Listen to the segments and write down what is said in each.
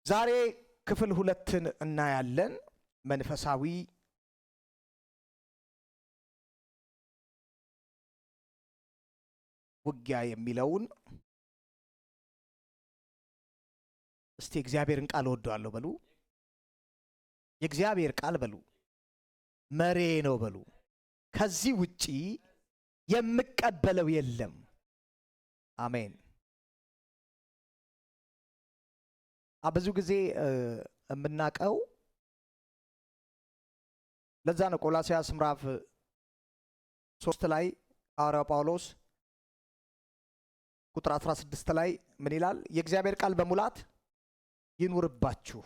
ዛሬ ክፍል 2ን እናያለን። መንፈሳዊ ውጊያ የሚለውን እስቲ እግዚአብሔርን ቃል ወደዋለሁ በሉ። የእግዚአብሔር ቃል በሉ መሬ ነው በሉ። ከዚህ ውጪ የምቀበለው የለም። አሜን። ብዙ ጊዜ የምናቀው ለዛ ነው። ቆላስይስ ምዕራፍ 3 ላይ ሐዋርያው ጳውሎስ ቁጥር 16 ላይ ምን ይላል? የእግዚአብሔር ቃል በሙላት ይኑርባችሁ።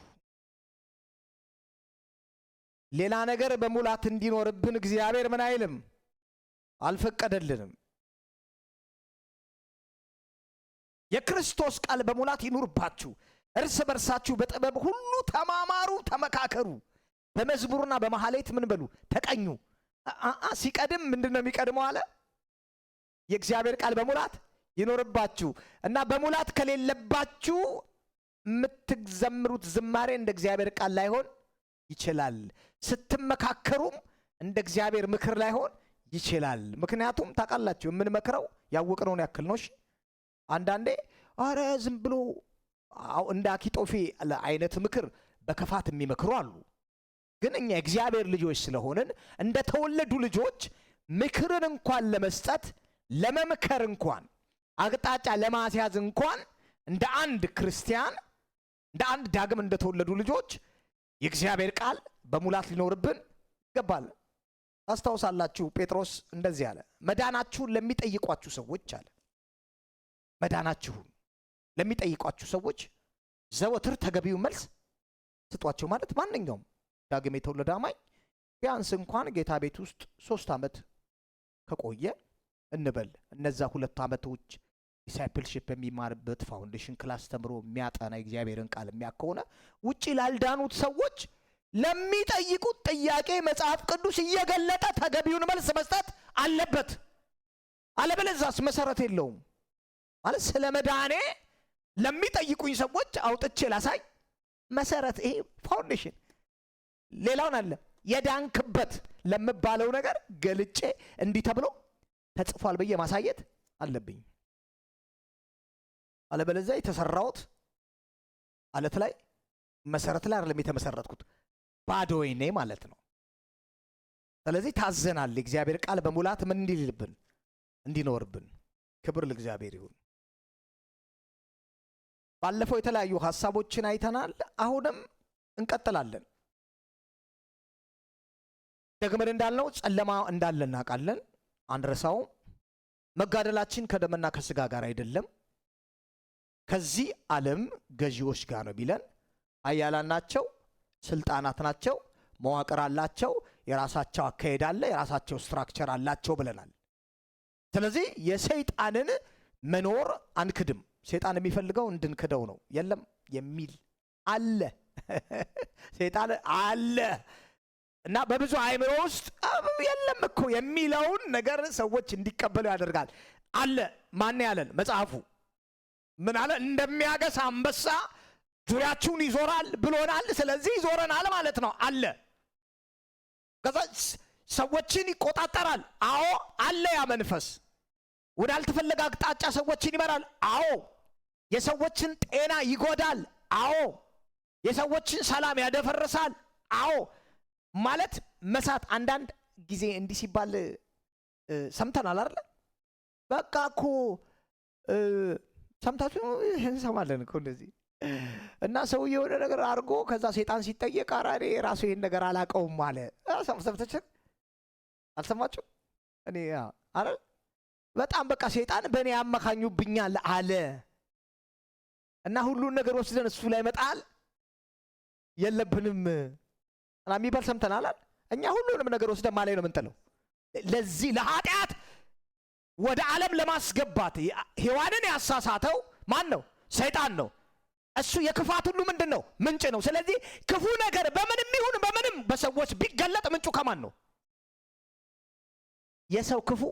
ሌላ ነገር በሙላት እንዲኖርብን እግዚአብሔር ምን አይልም? አልፈቀደልንም። የክርስቶስ ቃል በሙላት ይኑርባችሁ፣ እርስ በርሳችሁ በጥበብ ሁሉ ተማማሩ፣ ተመካከሩ፣ በመዝሙርና በመሐሌት ምን በሉ ተቀኙ። ሲቀድም ምንድነው የሚቀድመው አለ? የእግዚአብሔር ቃል በሙላት ይኖርባችሁ እና በሙላት ከሌለባችሁ የምትዘምሩት ዝማሬ እንደ እግዚአብሔር ቃል ላይሆን ይችላል። ስትመካከሩም እንደ እግዚአብሔር ምክር ላይሆን ይችላል። ምክንያቱም ታውቃላችሁ የምንመክረው ያወቅነውን ያክል ነው። አንዳንዴ አረ ዝም ብሎ እንደ አኪጦፌል አይነት ምክር በክፋት የሚመክሩ አሉ። ግን እኛ እግዚአብሔር ልጆች ስለሆንን እንደ ተወለዱ ልጆች ምክርን እንኳን ለመስጠት ለመምከር እንኳን አቅጣጫ ለማስያዝ እንኳን እንደ አንድ ክርስቲያን እንደ አንድ ዳግም እንደተወለዱ ልጆች የእግዚአብሔር ቃል በሙላት ሊኖርብን ይገባል። ታስታውሳላችሁ ጴጥሮስ እንደዚህ አለ፣ መዳናችሁን ለሚጠይቋችሁ ሰዎች አለ፣ መዳናችሁን ለሚጠይቋችሁ ሰዎች ዘወትር ተገቢው መልስ ስጧቸው። ማለት ማንኛውም ዳግም የተወለደ አማኝ ቢያንስ እንኳን ጌታ ቤት ውስጥ 3 ዓመት ከቆየ እንበል፣ እነዛ 2 ዓመቶች ዲሳይፕልሺፕ የሚማርበት ፋውንዴሽን ክላስ ተምሮ የሚያጠና እግዚአብሔርን ቃል የሚያከውነ ውጪ ላልዳኑት ሰዎች ለሚጠይቁት ጥያቄ መጽሐፍ ቅዱስ እየገለጠ ተገቢውን መልስ መስጠት አለበት። አለበለዚያስ መሰረት የለውም። ማለት ስለ መዳኔ ለሚጠይቁኝ ሰዎች አውጥቼ ላሳይ መሰረት፣ ይሄ ፋውንዴሽን ሌላውን አለ የዳንክበት ለምባለው ነገር ገልጬ እንዲህ ተብሎ ተጽፏል ብዬ ማሳየት አለብኝ። አለበለዚያ የተሰራውት አለት ላይ መሰረት ላይ አይደለም የተመሰረትኩት፣ ባዶዬ ነኝ ማለት ነው። ስለዚህ ታዘናል። እግዚአብሔር ቃል በሙላት ምን እንዲልብን እንዲኖርብን። ክብር ለእግዚአብሔር ይሁን። ባለፈው የተለያዩ ሐሳቦችን አይተናል። አሁንም እንቀጥላለን። ደግመን እንዳልነው ጨለማ እንዳለ እናውቃለን፣ አንረሳውም። መጋደላችን ከደምና ከስጋ ጋር አይደለም፣ ከዚህ ዓለም ገዢዎች ጋር ነው ቢለን፣ ኃያላን ናቸው፣ ስልጣናት ናቸው፣ መዋቅር አላቸው፣ የራሳቸው አካሄድ አለ፣ የራሳቸው ስትራክቸር አላቸው ብለናል። ስለዚህ የሰይጣንን መኖር አንክድም። ሰይጣን የሚፈልገው እንድንክደው ነው። የለም የሚል አለ፣ ሰይጣን አለ እና በብዙ አእምሮ ውስጥ የለም እኮ የሚለውን ነገር ሰዎች እንዲቀበሉ ያደርጋል። አለ ማን ያለን? መጽሐፉ ምን አለ? እንደሚያገሳ አንበሳ ዙሪያችሁን ይዞራል ብሎናል። ስለዚህ ይዞረናል ማለት ነው። አለ ከዛ ሰዎችን ይቆጣጠራል። አዎ አለ። ያ መንፈስ ወዳልተፈለገ አቅጣጫ ሰዎችን ይመራል። አዎ የሰዎችን ጤና ይጎዳል። አዎ የሰዎችን ሰላም ያደፈርሳል። አዎ ማለት መሳት። አንዳንድ ጊዜ እንዲህ ሲባል ሰምተናል አይደል? በቃ እኮ ሰምታችሁ እንሰማለን እኮ እንደዚህ እና ሰው የሆነ ነገር አድርጎ ከዛ ሰይጣን ሲጠየቅ አራኔ ራሱ ይሄን ነገር አላቀውም አለ። ሰምታችሁ አልሰማችሁ? እኔ አረ በጣም በቃ ሰይጣን በእኔ ያመካኙብኛል አለ እና ሁሉን ነገር ወስደን እሱ ላይ መጣል የለብንም እና የሚባል ሰምተናል። እኛ ሁሉንም ነገር ወስደን ማላይ ነው የምንጥለው። ለዚህ ለኃጢአት ወደ ዓለም ለማስገባት ሔዋንን ያሳሳተው ማን ነው? ሰይጣን ነው። እሱ የክፋት ሁሉ ምንድን ነው? ምንጭ ነው። ስለዚህ ክፉ ነገር በምንም ይሁን በምንም በሰዎች ቢገለጥ ምንጩ ከማን ነው? የሰው ክፉ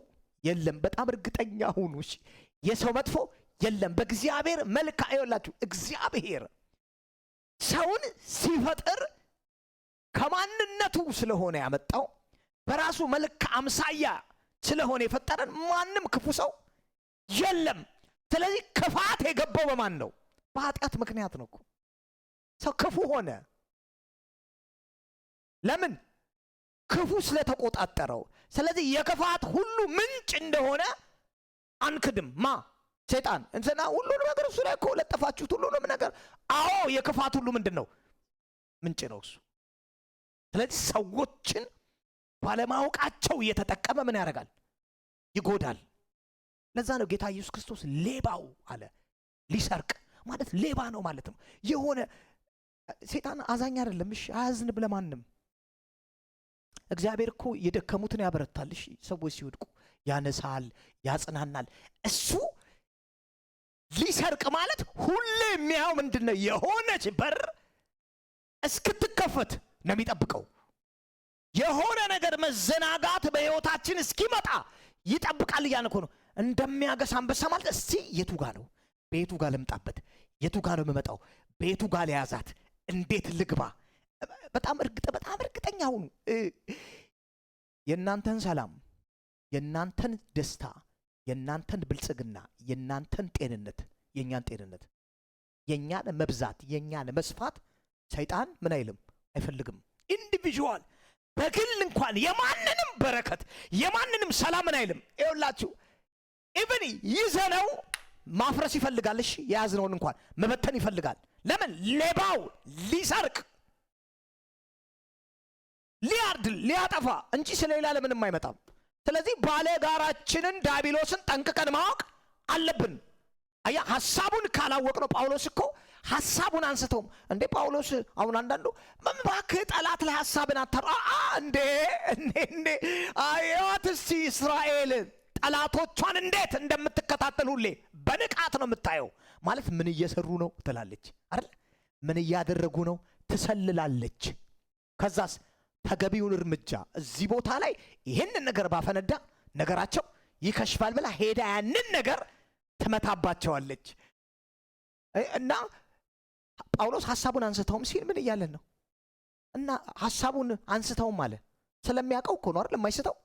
የለም። በጣም እርግጠኛ ሁኑ። የሰው መጥፎ የለም። በእግዚአብሔር መልክ አይወላችሁ። እግዚአብሔር ሰውን ሲፈጥር ከማንነቱ ስለሆነ ያመጣው በራሱ መልክ አምሳያ ስለሆነ የፈጠረን ማንም ክፉ ሰው የለም። ስለዚህ ክፋት የገባው በማን ነው? በኃጢአት ምክንያት ነው እኮ ሰው ክፉ ሆነ። ለምን? ክፉ ስለተቆጣጠረው። ስለዚህ የክፋት ሁሉ ምንጭ እንደሆነ አንክድም። ማ ሰይጣን እንትና ሁሉንም ነገር እሱ ላይ እኮ ለጠፋችሁት ሁሉንም ነገር። አዎ የክፋት ሁሉ ምንድነው? ምንጭ ነው እሱ። ስለዚህ ሰዎችን ባለማወቃቸው እየተጠቀመ ምን ያደርጋል? ይጎዳል። ለዛ ነው ጌታ ኢየሱስ ክርስቶስ ሌባው አለ። ሊሰርቅ ማለት ሌባ ነው ማለት ነው። የሆነ ሰይጣን አዛኝ አይደለም። እሺ አያዝን ብለማንም እግዚአብሔር እኮ የደከሙትን ያበረታል። እሺ ሰዎች ሲወድቁ ያነሳል፣ ያጽናናል። እሱ ሊሰርቅ ማለት ሁሌ የሚያው ምንድነው? የሆነች በር እስክትከፈት ነው የሚጠብቀው። የሆነ ነገር መዘናጋት በህይወታችን እስኪመጣ ይጠብቃል። እያልን እኮ ነው እንደሚያገሳ አንበሳ ማለት። እስቲ የቱ ጋር ነው? ቤቱ ጋር ልምጣበት። የቱ ጋር ነው የምመጣው? ቤቱ ጋር ለያዛት እንዴት ልግባ? በጣም እርግጠኛ ሁኑ። የእናንተን ሰላም፣ የእናንተን ደስታ፣ የእናንተን ብልጽግና፣ የእናንተን ጤንነት፣ የእኛን ጤንነት፣ የእኛን መብዛት፣ የእኛን መስፋት ሰይጣን ምን አይልም? አይፈልግም። ኢንዲቪዥዋል በግል እንኳን የማንንም በረከት የማንንም ሰላም ምን አይልም። ይኸውላችሁ ኢቭን ይዘነው ማፍረስ ይፈልጋል። እሺ የያዝነውን እንኳን መበተን ይፈልጋል። ለምን? ሌባው ሊሰርቅ፣ ሊያርድ፣ ሊያጠፋ እንጂ ስለሌላ ለምንም አይመጣም። ስለዚህ ባለጋራችንን ዲያብሎስን ጠንቅቀን ማወቅ አለብን። አያ ሐሳቡን ካላወቅ ነው ጳውሎስ እኮ ሐሳቡን አንስተውም እንዴ ጳውሎስ አሁን አንዳንዱ እባክህ ጠላት ላይ ሐሳብን አታር እንዴ አያት እስቲ እስራኤል ጠላቶቿን እንዴት እንደምትከታተል ሁሌ በንቃት ነው የምታየው። ማለት ምን እየሰሩ ነው ትላለች አይደል? ምን እያደረጉ ነው ትሰልላለች። ከዛስ ተገቢውን እርምጃ እዚህ ቦታ ላይ ይሄንን ነገር ባፈነዳ ነገራቸው ይከሽፋል ብላ ሄዳ ያንን ነገር ትመታባቸዋለች። እና ጳውሎስ ሐሳቡን አንስተውም ሲል ምን እያለን ነው? እና ሐሳቡን አንስተውም አለ ስለሚያውቀው እኮ ነው አይደል? የማይስተው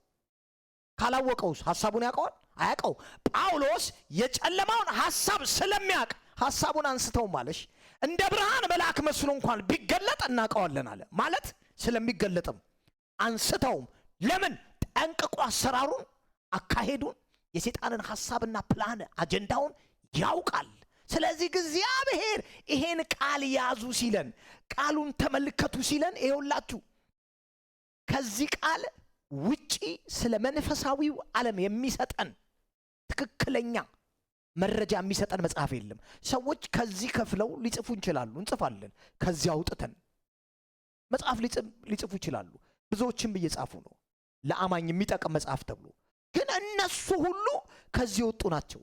ካላወቀውስ ሐሳቡን ያውቀዋል? አያውቀው። ጳውሎስ የጨለማውን ሐሳብ ስለሚያውቅ ሐሳቡን አንስተውም አለሽ። እንደ ብርሃን መልአክ መስሎ እንኳን ቢገለጥ እናውቀዋለን አለ። ማለት ስለሚገለጥም አንስተውም። ለምን? ጠንቅቆ አሰራሩን፣ አካሄዱን፣ የሰይጣንን ሐሳብና ፕላን አጀንዳውን ያውቃል። ስለዚህ እግዚአብሔር ይሄን ቃል ያዙ ሲለን፣ ቃሉን ተመልከቱ ሲለን፣ ይኸውላችሁ ከዚህ ቃል ውጪ ስለ መንፈሳዊው ዓለም የሚሰጠን ትክክለኛ መረጃ የሚሰጠን መጽሐፍ የለም። ሰዎች ከዚህ ከፍለው ሊጽፉ ይችላሉ፣ እንጽፋለን። ከዚህ አውጥተን መጽሐፍ ሊጽፉ ይችላሉ። ብዙዎችም እየጻፉ ነው ለአማኝ የሚጠቅም መጽሐፍ ተብሎ። ግን እነሱ ሁሉ ከዚህ ወጡ ናቸው።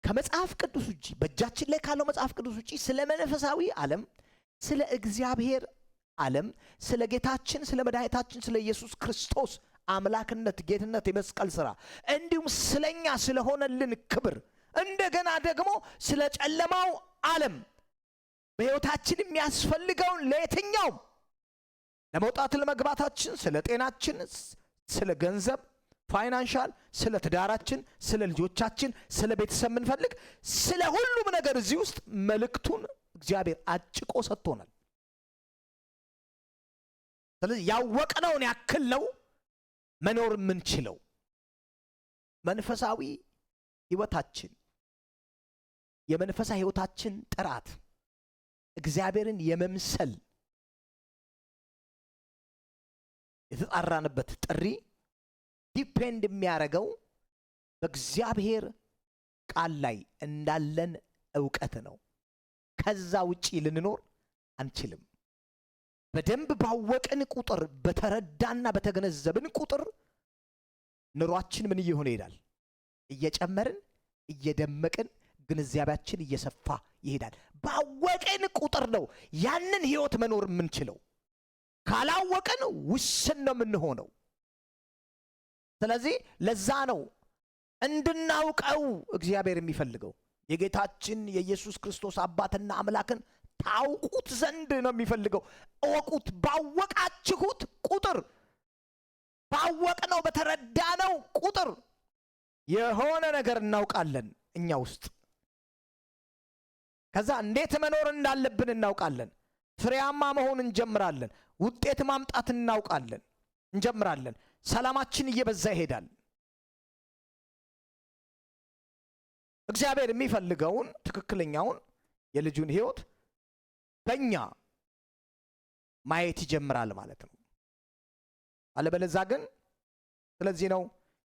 ከመጽሐፍ ቅዱስ ውጪ በእጃችን ላይ ካለው መጽሐፍ ቅዱስ ውጪ ስለ መንፈሳዊ ዓለም፣ ስለ እግዚአብሔር ዓለም፣ ስለ ጌታችን ስለ መድኃኒታችን ስለ ኢየሱስ ክርስቶስ አምላክነት፣ ጌትነት፣ የመስቀል ሥራ እንዲሁም ስለኛ ስለሆነልን ክብር እንደገና ደግሞ ስለ ጨለማው ዓለም በሕይወታችን የሚያስፈልገውን ለየትኛውም ለመውጣት ለመግባታችን፣ ስለ ጤናችን፣ ስለ ገንዘብ ፋይናንሻል፣ ስለ ትዳራችን፣ ስለ ልጆቻችን፣ ስለ ቤተሰብ ምንፈልግ ስለ ሁሉም ነገር እዚህ ውስጥ መልእክቱን እግዚአብሔር አጭቆ ሰጥቶናል። ስለዚህ ያወቅነውን ያክል ነው መኖር የምንችለው። መንፈሳዊ ህይወታችን፣ የመንፈሳዊ ህይወታችን ጥራት እግዚአብሔርን የመምሰል የተጣራንበት ጥሪ ዲፔንድ የሚያደርገው በእግዚአብሔር ቃል ላይ እንዳለን ዕውቀት ነው። ከዛ ውጪ ልንኖር አንችልም። በደንብ ባወቅን ቁጥር፣ በተረዳና በተገነዘብን ቁጥር ኑሯችን ምን እየሆነ ይሄዳል? እየጨመርን እየደመቅን ግንዛቤያችን እየሰፋ ይሄዳል። ባወቅን ቁጥር ነው ያንን ህይወት መኖር የምንችለው። ካላወቅን ውስን ነው የምንሆነው። ስለዚህ ለዛ ነው እንድናውቀው እግዚአብሔር የሚፈልገው የጌታችን የኢየሱስ ክርስቶስ አባትና አምላክን ታውቁት ዘንድ ነው የሚፈልገው። እወቁት። ባወቃችሁት ቁጥር፣ ባወቅነው በተረዳነው ቁጥር የሆነ ነገር እናውቃለን እኛ ውስጥ። ከዛ እንዴት መኖር እንዳለብን እናውቃለን። ፍሬያማ መሆን እንጀምራለን። ውጤት ማምጣት እናውቃለን እንጀምራለን። ሰላማችን እየበዛ ይሄዳል። እግዚአብሔር የሚፈልገውን ትክክለኛውን የልጁን ሕይወት በእኛ ማየት ይጀምራል ማለት ነው። አለበለዚያ ግን ስለዚህ ነው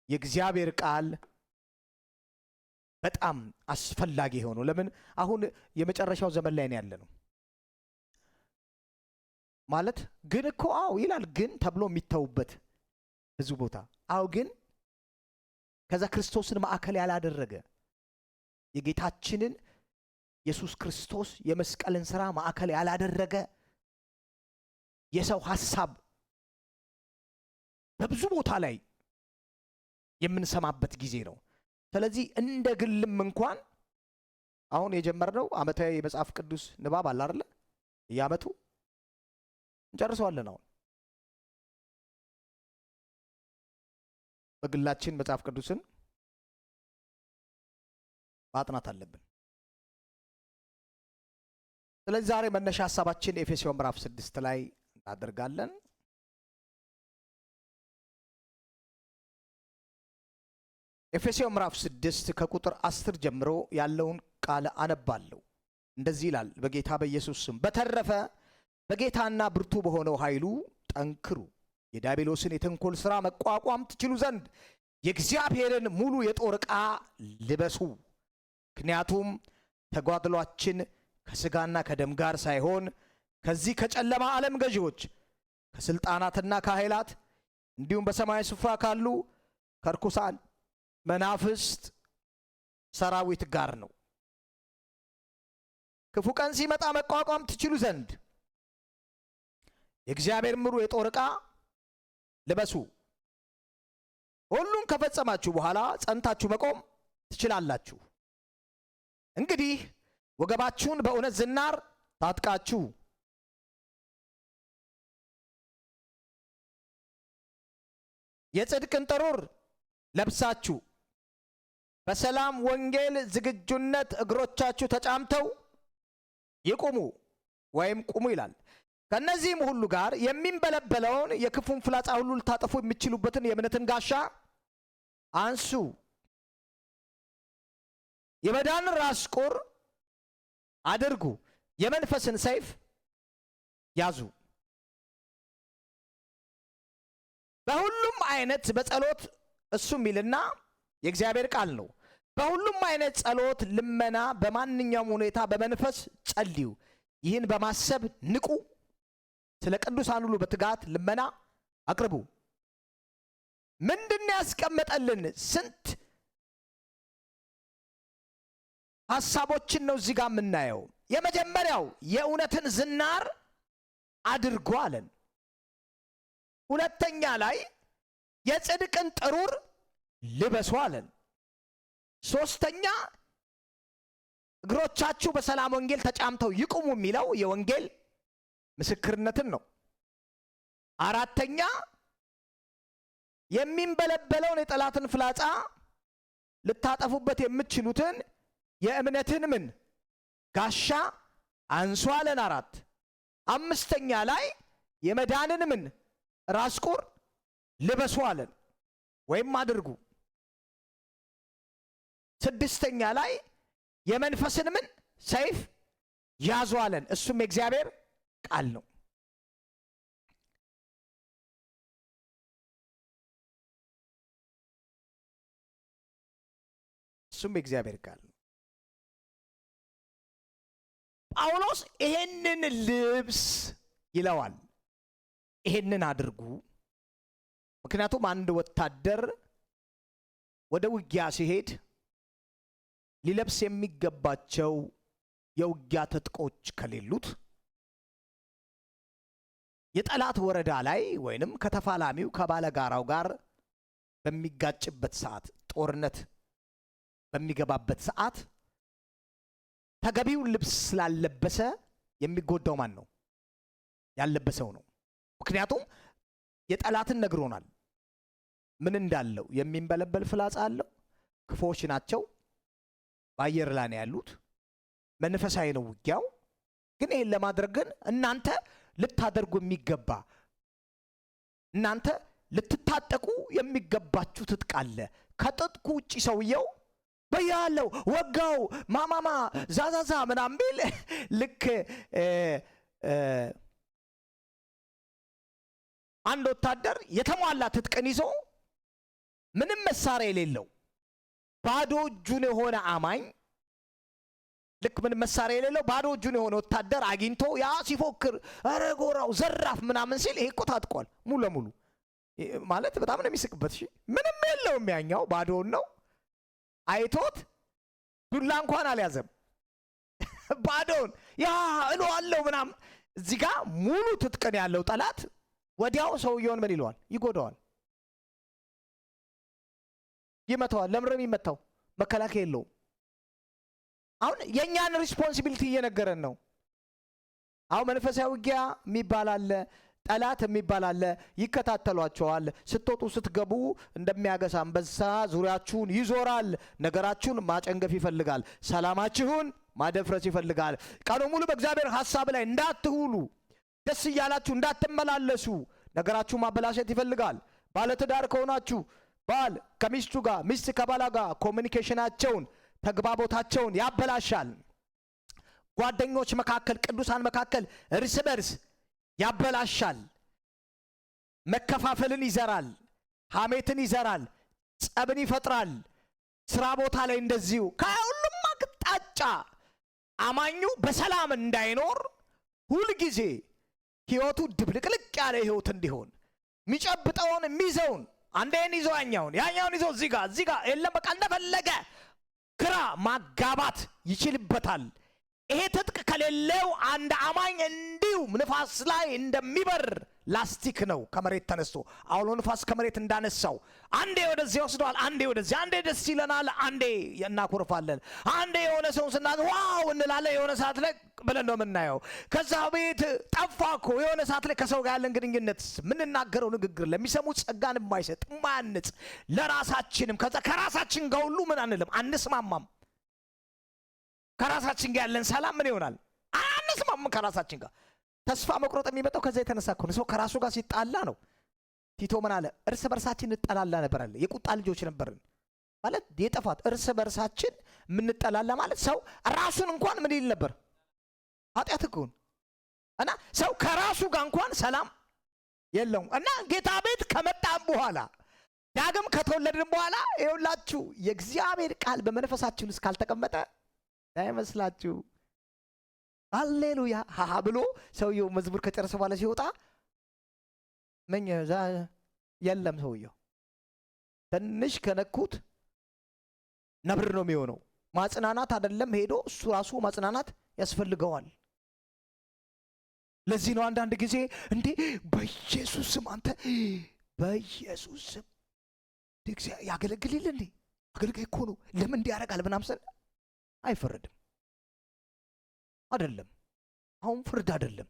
የእግዚአብሔር ቃል በጣም አስፈላጊ የሆነው። ለምን አሁን የመጨረሻው ዘመን ላይ ነው ያለነው ማለት። ግን እኮ አዎ ይላል ግን ተብሎ የሚተውበት ብዙ ቦታ አዎ ግን ከዛ ክርስቶስን ማዕከል ያላደረገ የጌታችንን ኢየሱስ ክርስቶስ የመስቀልን ሥራ ማዕከል ያላደረገ የሰው ሐሳብ በብዙ ቦታ ላይ የምንሰማበት ጊዜ ነው። ስለዚህ እንደ ግልም እንኳን አሁን የጀመርነው ዓመታዊ የመጽሐፍ ቅዱስ ንባብ አለ አይደል? የዓመቱ እንጨርሰዋለን። አሁን በግላችን መጽሐፍ ቅዱስን ማጥናት አለብን። ስለዚህ ዛሬ መነሻ ሐሳባችን ኤፌሶን ምዕራፍ 6 ላይ እናደርጋለን። ኤፌሶን ምዕራፍ 6 ከቁጥር 10 ጀምሮ ያለውን ቃል አነባለሁ። እንደዚህ ይላል፣ በጌታ በኢየሱስ ስም በተረፈ በጌታና ብርቱ በሆነው ኃይሉ ጠንክሩ፣ የዲያብሎስን የተንኮል ሥራ መቋቋም ትችሉ ዘንድ የእግዚአብሔርን ሙሉ የጦር ዕቃ ልበሱ። ምክንያቱም ተጓድሏችን ከሥጋና ከደም ጋር ሳይሆን ከዚህ ከጨለማ ዓለም ገዢዎች ከሥልጣናትና ከኃይላት እንዲሁም በሰማያዊ ስፍራ ካሉ ከርኩሳን መናፍስት ሰራዊት ጋር ነው። ክፉ ቀን ሲመጣ መቋቋም ትችሉ ዘንድ የእግዚአብሔር ሙሉ የጦር ዕቃ ልበሱ። ሁሉን ከፈጸማችሁ በኋላ ጸንታችሁ መቆም ትችላላችሁ። እንግዲህ ወገባችሁን በእውነት ዝናር ታጥቃችሁ የጽድቅን ጥሩር ለብሳችሁ በሰላም ወንጌል ዝግጁነት እግሮቻችሁ ተጫምተው ይቁሙ ወይም ቁሙ ይላል። ከነዚህም ሁሉ ጋር የሚንበለበለውን የክፉን ፍላጻ ሁሉ ልታጠፉ የሚችሉበትን የእምነትን ጋሻ አንሱ። የመዳንን ራስ ቁር አድርጉ። የመንፈስን ሰይፍ ያዙ። በሁሉም አይነት በጸሎት እሱ ሚልና የእግዚአብሔር ቃል ነው። በሁሉም አይነት ጸሎት፣ ልመና፣ በማንኛውም ሁኔታ በመንፈስ ጸልዩ። ይህን በማሰብ ንቁ። ስለ ቅዱሳን ሁሉ በትጋት ልመና አቅርቡ። ምንድን ያስቀመጠልን ስንት ሐሳቦችን ነው እዚህ ጋር የምናየው። የመጀመሪያው የእውነትን ዝናር አድርጎ አለን። ሁለተኛ ላይ የጽድቅን ጥሩር ልበሱ አለን። ሶስተኛ እግሮቻችሁ በሰላም ወንጌል ተጫምተው ይቁሙ የሚለው የወንጌል ምስክርነትን ነው። አራተኛ የሚንበለበለውን የጠላትን ፍላጻ ልታጠፉበት የምትችሉትን የእምነትን ምን ጋሻ አንሱ አለን። አራት አምስተኛ ላይ የመዳንን ምን ራስ ቁር ልበሱ አለን ወይም አድርጉ። ስድስተኛ ላይ የመንፈስን ምን ሰይፍ ያዙ አለን። እሱም የእግዚአብሔር ቃል ነው። እሱም የእግዚአብሔር ቃል ነው። ጳውሎስ ይሄንን ልብስ ይለዋል፣ ይሄንን አድርጉ። ምክንያቱም አንድ ወታደር ወደ ውጊያ ሲሄድ ሊለብስ የሚገባቸው የውጊያ ትጥቆች ከሌሉት የጠላት ወረዳ ላይ ወይንም ከተፋላሚው ከባለጋራው ጋር በሚጋጭበት ሰዓት፣ ጦርነት በሚገባበት ሰዓት ተገቢውን ልብስ ስላለበሰ የሚጎዳው ማን ነው? ያለበሰው ነው። ምክንያቱም የጠላትን ነግሮናል ምን እንዳለው። የሚንበለበል ፍላጻ አለው። ክፎች ናቸው። በአየር ላይ ነው ያሉት። መንፈሳዊ ነው ውጊያው። ግን ይሄን ለማድረግ ግን እናንተ ልታደርጉ የሚገባ እናንተ ልትታጠቁ የሚገባችሁ ትጥቅ አለ። ከጥጥቁ ውጪ ሰውየው በያለው ወጋው ማማማ ዛዛዛ ምናምን ቢል ልክ አንድ ወታደር የተሟላ ትጥቅን ይዞ ምንም መሳሪያ የሌለው ባዶ እጁን የሆነ አማኝ ልክ ምንም መሳሪያ የሌለው ባዶ እጁን የሆነ ወታደር አግኝቶ ያ ሲፎክር አረ ጎራው ዘራፍ ምናምን ሲል ይሄ እኮ ታጥቋል ሙሉ ለሙሉ ማለት በጣም ነው የሚስቅበት። እሺ ምንም የለውም ያኛው ባዶውን ነው። አይቶት ዱላ እንኳን አልያዘም ባዶውን ያ እለዋለሁ ምናምን። እዚህ ጋር ሙሉ ትጥቅን ያለው ጠላት ወዲያው ሰውየውን ምን ይለዋል? ይጎዳዋል፣ ይመታዋል። ለምረም ይመታው መከላከያ የለውም። አሁን የኛን ሪስፖንሲቢሊቲ እየነገረን ነው። አሁን መንፈሳዊ ውጊያ የሚባል አለ፣ ጠላት የሚባል አለ። ይከታተሏቸዋል። ስትወጡ ስትገቡ እንደሚያገሳ አንበሳ ዙሪያችሁን ይዞራል። ነገራችሁን ማጨንገፍ ይፈልጋል። ሰላማችሁን ማደፍረስ ይፈልጋል። ቀኑ ሙሉ በእግዚአብሔር ሐሳብ ላይ እንዳትውሉ፣ ደስ እያላችሁ እንዳትመላለሱ ነገራችሁ ማበላሸት ይፈልጋል። ባለትዳር ከሆናችሁ ባል ከሚስቱ ጋር፣ ሚስት ከባላ ጋር ኮሚኒኬሽናቸውን ተግባቦታቸውን ያበላሻል። ጓደኞች መካከል፣ ቅዱሳን መካከል እርስ በርስ ያበላሻል። መከፋፈልን ይዘራል፣ ሐሜትን ይዘራል፣ ጸብን ይፈጥራል። ስራ ቦታ ላይ እንደዚሁ ከሁሉም አቅጣጫ አማኙ በሰላም እንዳይኖር ሁልጊዜ ህይወቱ ድብልቅልቅ ያለ ህይወት እንዲሆን የሚጨብጠውን የሚይዘውን አንዴን ይዞ ያኛውን ይዞ እዚህ ጋር የለም በቃ እንደፈለገ ግራ ማጋባት ይችልበታል። ይሄ ትጥቅ ከሌለው አንድ አማኝ እንዲሁ ንፋስ ላይ እንደሚበር ላስቲክ ነው። ከመሬት ተነስቶ አውሎ ንፋስ ከመሬት እንዳነሳው አንዴ ወደዚህ ወስዷል፣ አንዴ ወደዚህ፣ አንዴ ደስ ይለናል፣ አንዴ እናኮርፋለን፣ አንዴ የሆነ ሰውን ስናገር ዋው እንላለን፣ የሆነ ሰዓት ላይ ብለን ነው የምናየው። ከዛ ቤት ጠፋ እኮ የሆነ ሰዓት ላይ ከሰው ጋር ያለን ግንኙነት የምንናገረው ንግግር ለሚሰሙ ጸጋን የማይሰጥ የማያንጽ ለራሳችንም ከዛ ከራሳችን ጋር ሁሉ ምን አንልም፣ አንስማማም። ከራሳችን ጋር ያለን ሰላም ምን ይሆናል? አንስማማም ከራሳችን ጋር። ተስፋ መቁረጥ የሚመጣው ከዛ የተነሳ እኮ ነው። ሰው ከራሱ ጋር ሲጣላ ነው። ቲቶ ምን አለ? እርስ በርሳችን እንጠላላ ነበር አለ። የቁጣ ልጆች ነበርን ማለት የጠፋት እርስ በርሳችን የምንጠላላ ማለት ሰው ራሱን እንኳን ምን ይል ነበር? ኃጢአት እኮ እና ሰው ከራሱ ጋር እንኳን ሰላም የለውም። እና ጌታ ቤት ከመጣን በኋላ ዳግም ከተወለድን በኋላ ይኸውላችሁ የእግዚአብሔር ቃል በመንፈሳችን ውስጥ ካልተቀመጠ አይመስላችሁ? ሃሌሉያ ሃሃ ብሎ ሰውየው መዝሙር ከጨረሰ በኋላ ሲወጣ ምን የለም ሰውየው ትንሽ ከነኩት ነብር ነው የሚሆነው። ማጽናናት አይደለም ሄዶ እሱ ራሱ ማጽናናት ያስፈልገዋል። ለዚህ ነው አንዳንድ ጊዜ እንዴ በኢየሱስ ስም አንተ በኢየሱስ ስም እግዚአብሔር ያገለግልል እንዴ አገልጋይ እኮ ነው ለምን እንዲያረጋል ምናምን አይፈረድም። አይደለም አሁን ፍርድ አይደለም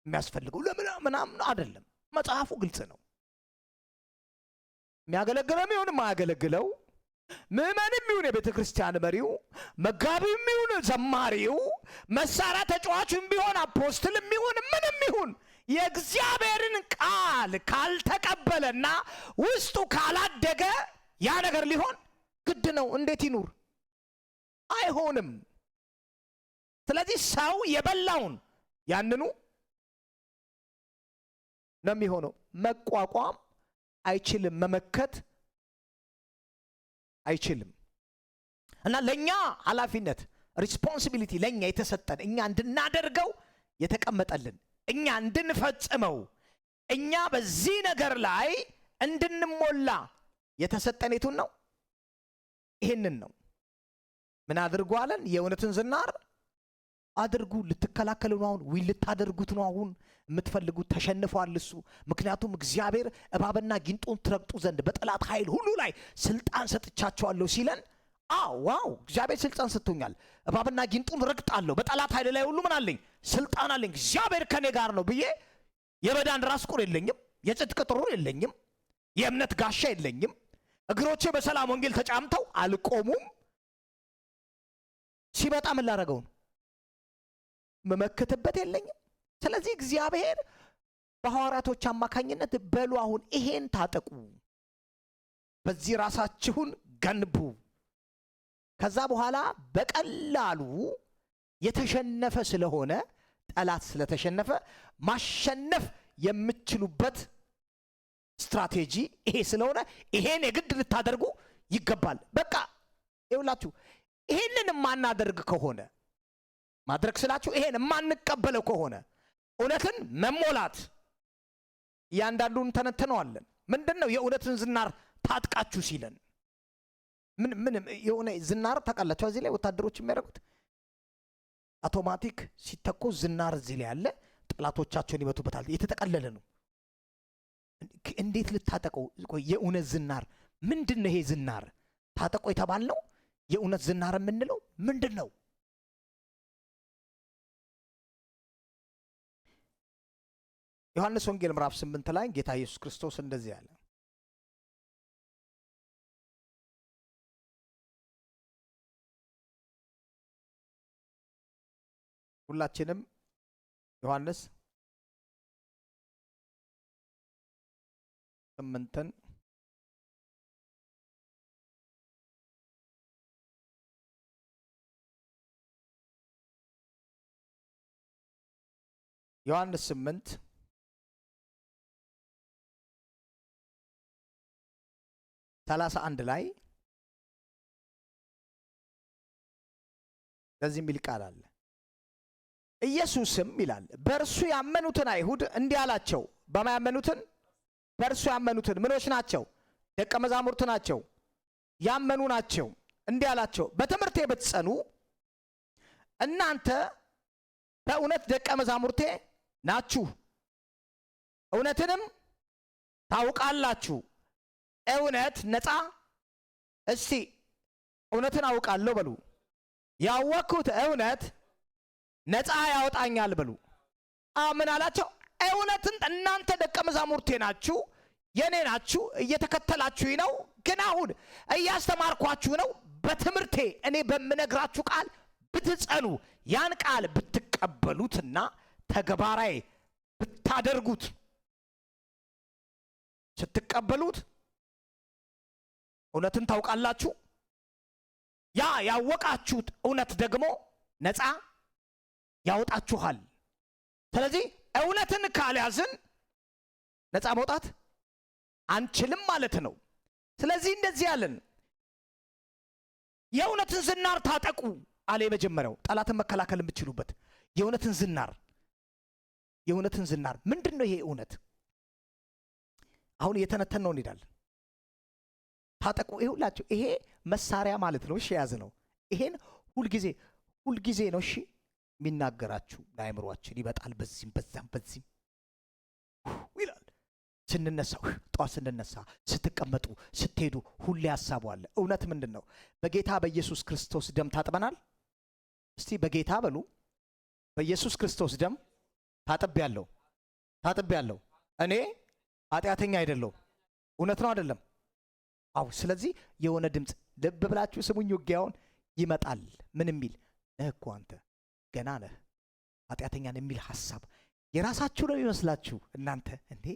የሚያስፈልገው ለምናምን አይደለም። መጽሐፉ ግልጽ ነው። የሚያገለግለው ይሁን የማያገለግለው ምዕመንም ይሁን የቤተ ክርስቲያን መሪው መጋቢም ይሁን ዘማሪው መሳሪያ ተጫዋቹም ቢሆን አፖስትልም ይሁን ምንም ይሁን የእግዚአብሔርን ቃል ካልተቀበለና ውስጡ ካላደገ ያ ነገር ሊሆን ግድ ነው። እንዴት ይኑር? አይሆንም። ስለዚህ ሰው የበላውን ያንኑ ነው የሚሆነው። መቋቋም አይችልም፣ መመከት አይችልም። እና ለኛ ኃላፊነት ሪስፖንሲቢሊቲ ለኛ የተሰጠን እኛ እንድናደርገው የተቀመጠልን እኛ እንድንፈጽመው እኛ በዚህ ነገር ላይ እንድንሞላ የተሰጠን የቱን ነው? ይሄንን ነው። ምን አድርጉ አለን? የእውነትን ዝናር አድርጉ። ልትከላከሉ ነው አሁን ወይ ልታደርጉት ነው አሁን የምትፈልጉት? ተሸንፏል እሱ። ምክንያቱም እግዚአብሔር እባብና ጊንጡን ትረግጡ ዘንድ በጠላት ኃይል ሁሉ ላይ ስልጣን ሰጥቻቸዋለሁ ሲለን ዋው እግዚአብሔር ስልጣን ሰጥቶኛል፣ እባብና ጊንጡን ረግጣለሁ፣ በጠላት ኃይል ላይ ሁሉ ምን አለኝ? ስልጣን አለኝ፣ እግዚአብሔር ከኔ ጋር ነው ብዬ የመዳን ራስ ቁር የለኝም፣ የጽድቅ ጥሩር የለኝም፣ የእምነት ጋሻ የለኝም፣ እግሮቼ በሰላም ወንጌል ተጫምተው አልቆሙም። ሲመጣ ምን ላደርገው ነው? መመክትበት የለኝም። ስለዚህ እግዚአብሔር በሐዋርያቶች አማካኝነት በሉ አሁን ይሄን ታጠቁ፣ በዚህ ራሳችሁን ገንቡ። ከዛ በኋላ በቀላሉ የተሸነፈ ስለሆነ ጠላት ስለተሸነፈ ማሸነፍ የምትችሉበት ስትራቴጂ ይሄ ስለሆነ ይሄን የግድ ልታደርጉ ይገባል። በቃ ይውላችሁ ይሄንን ማናደርግ ከሆነ ማድረግ ስላችሁ ይሄን ማንቀበለው ከሆነ እውነትን መሞላት እያንዳንዱን ተነትነዋለን። ምንድነው የእውነትን ዝናር ታጥቃችሁ ሲለን ምን የሆነ ዝናር ታውቃላችሁ? እዚህ ላይ ወታደሮች የሚያደርጉት አውቶማቲክ ሲተኮስ ዝናር እዚህ ላይ ያለ ጠላቶቻቸውን ይመቱበታል። የተጠቀለለ ነው። እንዴት ልታጠቀው? የእውነት ዝናር ምንድነው? ይሄ ዝናር ታጠቆ የተባልነው የእውነት ዝናር የምንለው ምንድነው? ዮሐንስ ወንጌል ምዕራፍ 8 ላይ ጌታ ኢየሱስ ክርስቶስ እንደዚህ ያለ ሁላችንም ዮሐንስ 8ን ዮሐንስ 8 31 ላይ ለዚህ የሚል ቃል አለ። ኢየሱስም ይላል በእርሱ ያመኑትን አይሁድ እንዲህ አላቸው። በማያመኑትን በእርሱ ያመኑትን ምኖች ናቸው? ደቀ መዛሙርት ናቸው፣ ያመኑ ናቸው። እንዲህ አላቸው በትምህርቴ ብትጸኑ እናንተ በእውነት ደቀ መዛሙርቴ ናችሁ፣ እውነትንም ታውቃላችሁ። እውነት ነፃ እስቲ እውነትን አውቃለሁ በሉ። ያወቅኩት እውነት ነፃ ያወጣኛል በሉ። ምን አላቸው? እውነትን እናንተ ደቀ መዛሙርቴ ናችሁ፣ የኔ ናችሁ፣ እየተከተላችሁ ነው። ግን አሁን እያስተማርኳችሁ ነው። በትምህርቴ እኔ በምነግራችሁ ቃል ብትጸኑ፣ ያን ቃል ብትቀበሉትና ተግባራዊ ብታደርጉት፣ ስትቀበሉት እውነትን ታውቃላችሁ። ያ ያወቃችሁት እውነት ደግሞ ነፃ ያወጣችኋል። ስለዚህ እውነትን ካልያዝን ነፃ መውጣት አንችልም ማለት ነው። ስለዚህ እንደዚህ ያለን የእውነትን ዝናር ታጠቁ አለ። የመጀመሪያው ጠላትን መከላከል የምትችሉበት የእውነትን ዝናር። የእውነትን ዝናር ምንድነው? ይሄ እውነት አሁን እየተነተን ነው እንሄዳለን። ታጠቁ። ይሁላችሁ ይሄ መሳሪያ ማለት ነው። እሺ ያዝ ነው። ይሄን ሁልጊዜ ነው እሺ የሚናገራችሁ ለአእምሯችን ይበጣል። በዚህም በዛም በዚህም ይላል። ስንነሳ ጠዋት ስንነሳ፣ ስትቀመጡ፣ ስትሄዱ ሁሌ ሐሳቡ አለ። እውነት ምንድን ነው? በጌታ በኢየሱስ ክርስቶስ ደም ታጥበናል። እስቲ በጌታ በሉ። በኢየሱስ ክርስቶስ ደም ታጥቤያለሁ። እኔ ኃጢአተኛ አይደለሁ። እውነት ነው አይደለም? አው ስለዚህ የሆነ ድምፅ ልብ ብላችሁ ስሙኝ፣ ውጊያውን ይመጣል። ምን የሚል ነህ እኮ አንተ ገና ነህ ኃጢአተኛን የሚል ሐሳብ የራሳችሁ ነው ይመስላችሁ። እናንተ እንዴ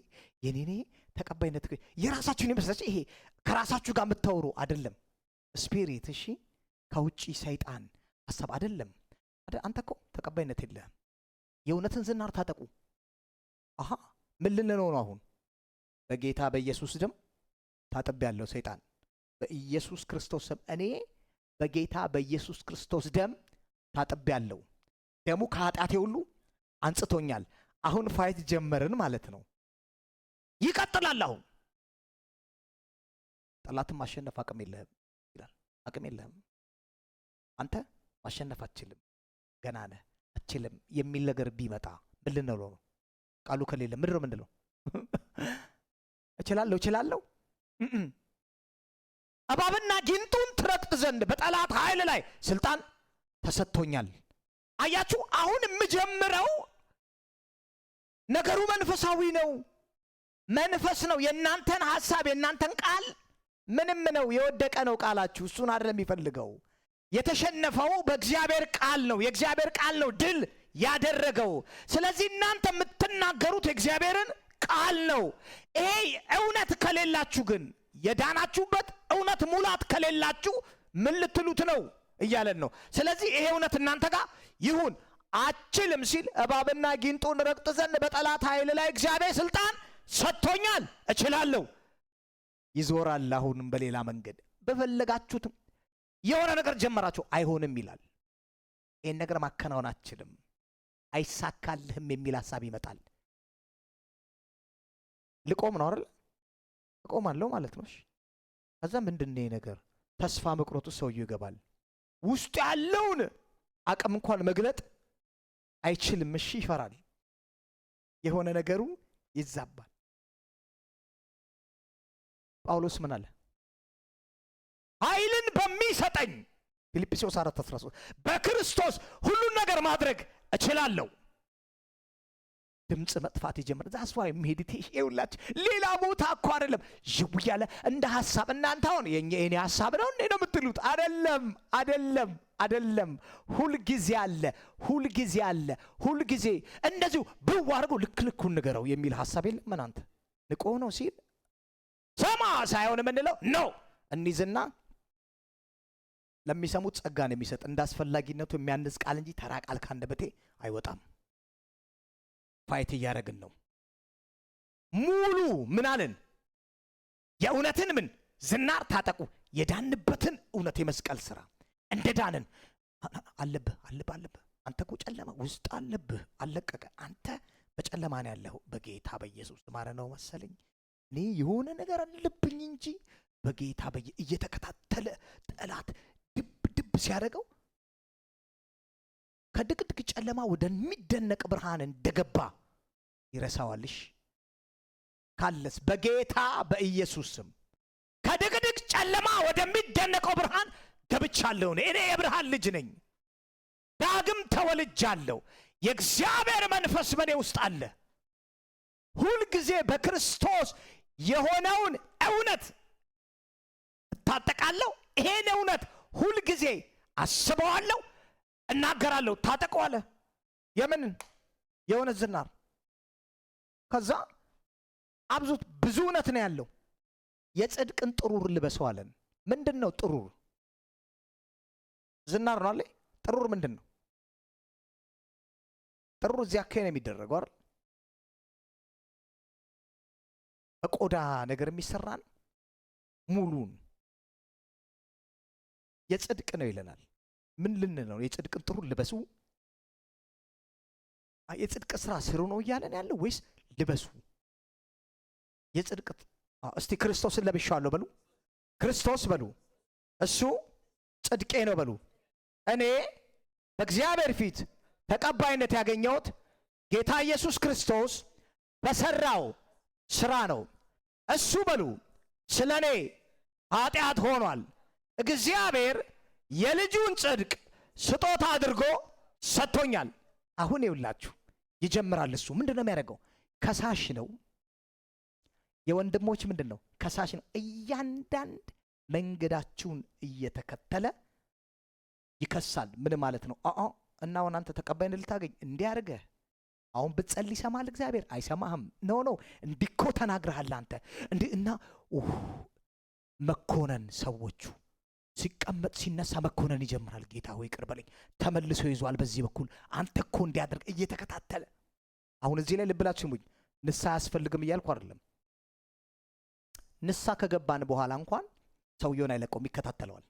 የኔ ተቀባይነት የራሳችሁን ይመስላችሁ። ይሄ ከራሳችሁ ጋር የምታወሩ አይደለም። ስፒሪት እሺ፣ ከውጪ ሰይጣን ሐሳብ አይደለም። አንተ እኮ ተቀባይነት የለህም። የእውነትን ዝናር ታጠቁ። አሃ ምን ልንለው ነው አሁን? በጌታ በኢየሱስ ደም ታጥቤያለሁ። ሰይጣን በኢየሱስ ክርስቶስ ደም፣ እኔ በጌታ በኢየሱስ ክርስቶስ ደም ታጥቤያለሁ። ደሙ ከኃጢአቴ ሁሉ አንጽቶኛል። አሁን ፋይት ጀመርን ማለት ነው። ይቀጥላል። አሁን ጠላትን ማሸነፍ አቅም የለህም ይላል። አቅም የለህም አንተ ማሸነፍ አትችልም፣ ገና ነህ፣ አትችልም የሚል ነገር ቢመጣ ምን ልንለው ነው? ቃሉ ከሌለ ምድር ምንድነው? እችላለሁ እባብና ጊንጡን ትረግጥ ዘንድ በጠላት ኃይል ላይ ስልጣን ተሰጥቶኛል አያችሁ አሁን የምጀምረው ነገሩ መንፈሳዊ ነው፣ መንፈስ ነው። የእናንተን ሐሳብ የእናንተን ቃል ምንም ነው፣ የወደቀ ነው ቃላችሁ። እሱን አይደለም የሚፈልገው። የተሸነፈው በእግዚአብሔር ቃል ነው። የእግዚአብሔር ቃል ነው ድል ያደረገው። ስለዚህ እናንተ የምትናገሩት የእግዚአብሔርን ቃል ነው። ይሄ እውነት ከሌላችሁ ግን የዳናችሁበት እውነት ሙላት ከሌላችሁ ምን ልትሉት ነው እያለን ነው። ስለዚህ ይሄ እውነት እናንተ ጋር ይሁን። አችልም ሲል እባብና ጊንጡን ረግጥ ዘንድ በጠላት ኃይል ላይ እግዚአብሔር ስልጣን ሰጥቶኛል፣ እችላለሁ። ይዞራል። አሁንም በሌላ መንገድ በፈለጋችሁትም የሆነ ነገር ጀመራችሁ አይሆንም ይላል። ይህን ነገር ማከናወን አችልም፣ አይሳካልህም የሚል ሐሳብ ይመጣል። ልቆም ነው አይደል? እቆማለሁ ማለት ነው። ከዛ ምንድነው ነገር ተስፋ መቁረጡ ሰውየው ይገባል። ውስጥ ያለውን አቅም እንኳን መግለጥ አይችልም። እሺ ይፈራል። የሆነ ነገሩ ይዛባል። ጳውሎስ ምን አለ? ኃይልን በሚሰጠኝ ፊልጵስዩስ 4:13 በክርስቶስ ሁሉን ነገር ማድረግ እችላለሁ። ድምፅ መጥፋት ይጀምር። ዛስ ዋይ ሜዲቴሽን ይውላችሁ ሌላ ቦታ እኮ አይደለም። ይው ያለ እንደ ሐሳብ እናንተ አሁን የኔ ሐሳብ ነው እንዴ ነው የምትሉት? አይደለም። ሁል ጊዜ አለ። ሁል ጊዜ እንደዚሁ ብዋርጎ ልክልኩን ንገረው የሚል ሐሳብ የለም። ምን አንተ ንቆ ነው ሲል ሰማ ሳይሆን ምንለው ነው እንይዝና ለሚሰሙት ጸጋን የሚሰጥ እንዳስፈላጊነቱ የሚያንጽ ቃል እንጂ ተራ ቃል ካንደበቴ አይወጣም። ፋይት እያደረግን ነው። ሙሉ ምን አለን? የእውነትን ምን ዝናር ታጠቁ፣ የዳንበትን እውነት የመስቀል ሥራ እንደ ዳንን አለብህ። አንተ እኮ ጨለማ ውስጥ አለብህ። አለቀቀ። አንተ በጨለማ ነው ያለው። በጌታ በኢየሱስ ማለት ነው መሰለኝ እኔ የሆነ ነገር አለብኝ እንጂ በጌታ እየተከታተለ ጠላት ድብ ሲያደርገው ከድቅድቅ ጨለማ ወደሚደነቅ ብርሃን እንደገባ ይረሳዋልሽ። ካለስ በጌታ በኢየሱስ ስም ከድቅድቅ ጨለማ ወደሚደነቀው ብርሃን ገብቻለሁ። እኔ የብርሃን ልጅ ነኝ። ዳግም ተወልጃለሁ። የእግዚአብሔር መንፈስ በኔ ውስጥ አለ። ሁል ጊዜ በክርስቶስ የሆነውን እውነት እታጠቃለሁ። ይሄን እውነት ሁል ጊዜ አስበዋለሁ፣ እናገራለሁ። ታጠቀዋለ የምንን የእውነት ዝናር። ከዛ አብዙት ብዙ እውነት ነው ያለው። የጽድቅን ጥሩር ልበሰው አለን። ምንድን ነው ጥሩር? ዝናር ነው አለ። ጥሩር ምንድን ነው? ጥሩር እዚያ አካባቢ ነው የሚደረገው አይደል? በቆዳ ነገር የሚሰራ ነው። ሙሉን የጽድቅ ነው ይለናል። ምን ልንል ነው? የጽድቅን ጥሩር ልበሱ። የጽድቅ ስራ ስሩ ነው እያለን ያለው ወይስ ልበሱ? የጽድቅ እስቲ ክርስቶስን ለብሻለሁ በሉ። ክርስቶስ በሉ። እሱ ጽድቄ ነው በሉ። እኔ በእግዚአብሔር ፊት ተቀባይነት ያገኘሁት ጌታ ኢየሱስ ክርስቶስ በሰራው ስራ ነው። እሱ በሉ ስለኔ ኃጢአት ሆኗል። እግዚአብሔር የልጁን ጽድቅ ስጦታ አድርጎ ሰጥቶኛል። አሁን ይውላችሁ ይጀምራል። እሱ ምንድነው የሚያደርገው? ከሳሽ ነው። የወንድሞች ምንድነው? ከሳሽ ነው። እያንዳንድ መንገዳችሁን እየተከተለ ይከሳል። ምን ማለት ነው? እና አሁን አንተ ተቀባይነት ልታገኝ እንዲያርገህ አሁን ብትጸልይ ይሰማል እግዚአብሔር? አይሰማህም። ኖ እንዲኮ ተናግረሃል አንተ እንዴ። እና መኮነን ሰዎቹ ሲቀመጥ ሲነሳ መኮነን ይጀምራል። ጌታ ሆይ ይቅር በለኝ፣ ተመልሶ ይዟል በዚህ በኩል አንተ እኮ እንዲያደርግ እየተከታተለ። አሁን እዚህ ላይ ልብላችሁ ስሙኝ። ንሳ አያስፈልግም እያልኩ አይደለም። ንሳ ከገባን በኋላ እንኳን ሰውየውን አይለቀውም፣ ይከታተለዋል።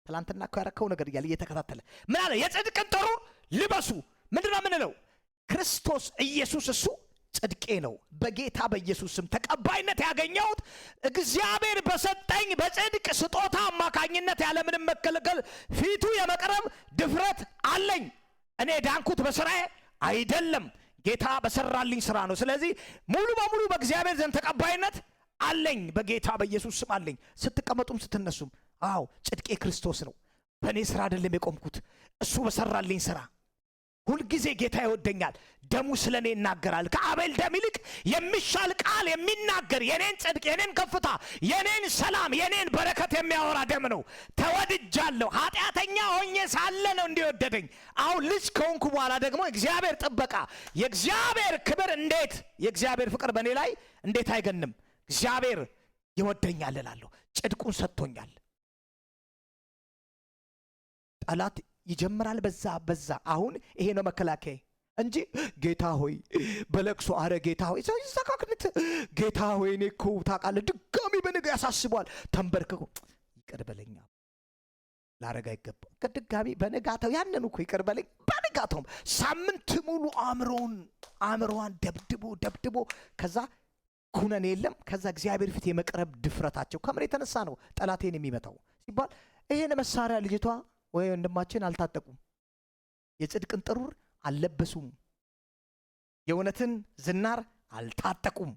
ትላንትና እኮ ያረከው ነገር እያለ እየተከታተለ ምን አለ? የጽድቅን ጥሩር ልበሱ። ምንድነው የምንለው? ክርስቶስ ኢየሱስ እሱ ጽድቄ ነው። በጌታ በኢየሱስ ስም ተቀባይነት ያገኘሁት እግዚአብሔር በሰጠኝ በጽድቅ ስጦታ አማካኝነት ያለምንም መከልከል ፊቱ የመቅረብ ድፍረት አለኝ። እኔ ዳንኩት በስራዬ አይደለም፣ ጌታ በሰራልኝ ስራ ነው። ስለዚህ ሙሉ በሙሉ በእግዚአብሔር ዘንድ ተቀባይነት አለኝ። በጌታ በኢየሱስ ስም አለኝ። ስትቀመጡም ስትነሱም አዎ ጽድቄ ክርስቶስ ነው። በእኔ ስራ አይደለም የቆምኩት፣ እሱ በሰራልኝ ስራ። ሁልጊዜ ጌታ ይወደኛል፣ ደሙ ስለኔ ይናገራል። ከአቤል ደም ይልቅ የሚሻል ቃል የሚናገር የኔን ጽድቅ፣ የኔን ከፍታ፣ የኔን ሰላም፣ የኔን በረከት የሚያወራ ደም ነው። ተወድጃለሁ። ኃጢአተኛ ሆኜ ሳለ ነው እንዲወደደኝ። አሁን ልጅ ከሆንኩ በኋላ ደግሞ እግዚአብሔር ጥበቃ፣ የእግዚአብሔር ክብር እንዴት፣ የእግዚአብሔር ፍቅር በእኔ ላይ እንዴት አይገንም? እግዚአብሔር ይወደኛል እላለሁ። ጽድቁን ሰጥቶኛል። ጠላት ይጀምራል በዛ። አሁን ይሄ ነው መከላከያ እንጂ ጌታ ሆይ በለቅሶ አረ ጌታ ሆይ ይዘካክንት ጌታ ሆይ እኔ እኮ ታውቃለህ ድጋሚ በነገ ያሳስበዋል። ተንበርክኮ ይቅር በለኝ ላረጋ ይገባ ከድጋሚ በነጋታው ያንን እኮ ይቅር በለኝ በነጋታው ሳምንት ሙሉ አእምሮዋን ደብድቦ ከዛ ኩነኔ የለም። ከዛ እግዚአብሔር ፊት የመቅረብ ድፍረታቸው ከምን የተነሳ ነው ጠላቴን የሚመታው ሲባል ይሄን መሳሪያ ልጅቷ ወይ ወንድማችን አልታጠቁም፣ የጽድቅን ጥሩር አልለበሱም፣ የእውነትን ዝናር አልታጠቁም።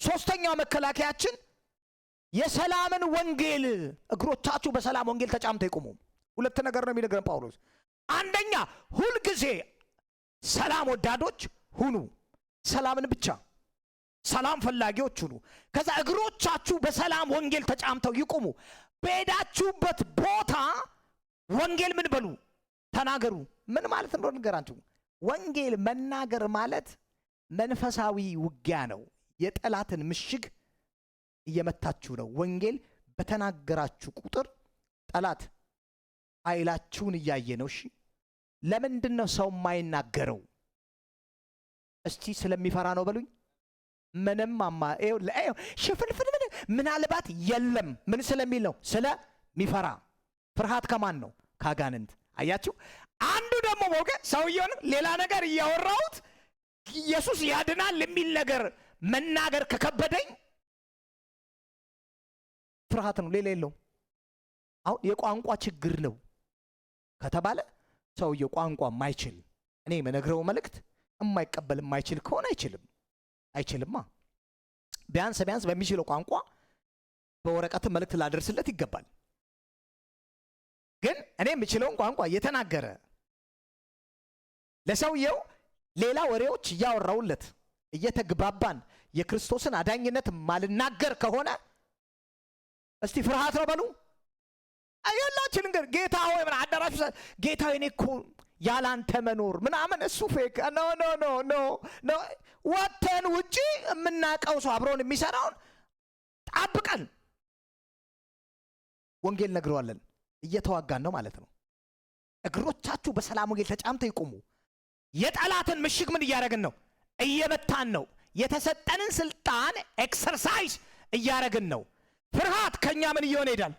ሶስተኛው መከላከያችን የሰላምን ወንጌል፣ እግሮቻችሁ በሰላም ወንጌል ተጫምተው ይቆሙ። ሁለት ነገር ነው የሚነግረን ጳውሎስ። አንደኛ ሁልጊዜ ሰላም ወዳዶች ሁኑ፣ ሰላምን ብቻ ሰላም ፈላጊዎች ሁኑ። ከዛ እግሮቻችሁ በሰላም ወንጌል ተጫምተው ይቆሙ። በሄዳችሁበት ቦታ ወንጌል ምን በሉ ተናገሩ። ምን ማለት እንደሆነ ንገራችሁ። ወንጌል መናገር ማለት መንፈሳዊ ውጊያ ነው። የጠላትን ምሽግ እየመታችሁ ነው። ወንጌል በተናገራችሁ ቁጥር ጠላት ኃይላችሁን እያየ ነው። እሺ ለምንድን ነው ሰው የማይናገረው? እስቲ ስለሚፈራ ነው በሉኝ። ምንም ሽፍልፍል ምናልባት የለም። ምን ስለሚል ነው? ስለሚፈራ። ፍርሃት ከማን ነው? ካጋንንት። አያችሁ። አንዱ ደግሞ ሞገድ ሰውየውን ሌላ ነገር እያወራሁት ኢየሱስ ያድናል የሚል ነገር መናገር ከከበደኝ ፍርሃት ነው፣ ሌላ የለውም። አሁን የቋንቋ ችግር ነው ከተባለ ሰውየው ቋንቋ ማይችል እኔ የምነግረው መልእክት የማይቀበል የማይችል ከሆነ አይችልማ። ቢያንስ በሚችለው ቋንቋ በወረቀት መልእክት ላደርስለት ይገባል። ግን እኔ የምችለውን ቋንቋ እየተናገረ ለሰውየው ሌላ ወሬዎች እያወራውለት እየተግባባን የክርስቶስን አዳኝነት ማልናገር ከሆነ እስቲ ፍርሃት ነው በሉ። አያላችሁ ልንገር ጌታ ሆይ ምን አዳራሽ ጌታ ሆይ እኔ እኮ ያላንተ መኖር ምናምን እሱ ፌክ ኖ ወተን ውጪ የምናቀው ሰው አብሮን የሚሰራውን ጣብቀን ወንጌል ነግረዋለን። እየተዋጋን ነው ማለት ነው። እግሮቻችሁ በሰላም ወንጌል ተጫምተው ይቆሙ። የጠላትን ምሽግ ምን እያደረግን ነው? እየመታን ነው። የተሰጠንን ስልጣን ኤክሰርሳይዝ እያደረግን ነው። ፍርሃት ከኛ ምን እየሆነ ይሄዳል?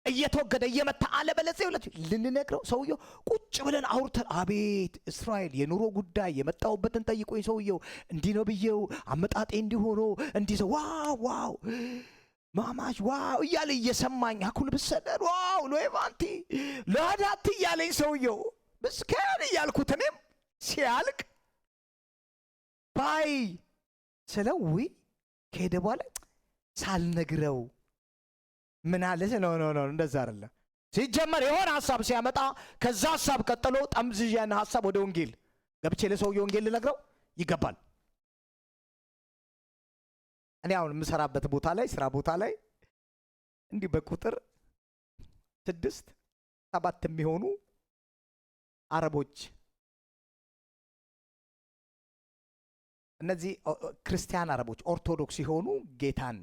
እየተወገደ እየመታ አለ። በለዚህ ይላችሁ ልንነግረው ሰውየው ቁጭ ብለን አውርተን አቤት እስራኤል የኑሮ ጉዳይ የመጣውበትን ጠይቆኝ ሰውየው እንዲህ ነው ብዬው አመጣጤ እንዲሆኖ እንዲህ ሰው ዋው ማማሽ ዋው እያለ እየሰማኝ አኩል ብሰደር ዋው ሎይቫንቲ ለዳት እያለኝ ሰውየው ብስከን እያልኩት እኔም ሲያልቅ ባይ ስለው ውይ ከሄደ በኋላ ሳልነግረው ምን አለ ነው እንደዛ አይደለም። ሲጀመር የሆነ ሐሳብ ሲያመጣ ከዛ ሐሳብ ቀጥሎ ጠምዝዣና ሐሳብ ወደ ወንጌል ገብቼ ለሰውየው ወንጌል ልነግረው ይገባል። እኔ አሁን የምሰራበት ቦታ ላይ ስራ ቦታ ላይ እንዲህ በቁጥር 6-7 የሚሆኑ አረቦች እነዚህ ክርስቲያን አረቦች ኦርቶዶክስ ሲሆኑ ጌታን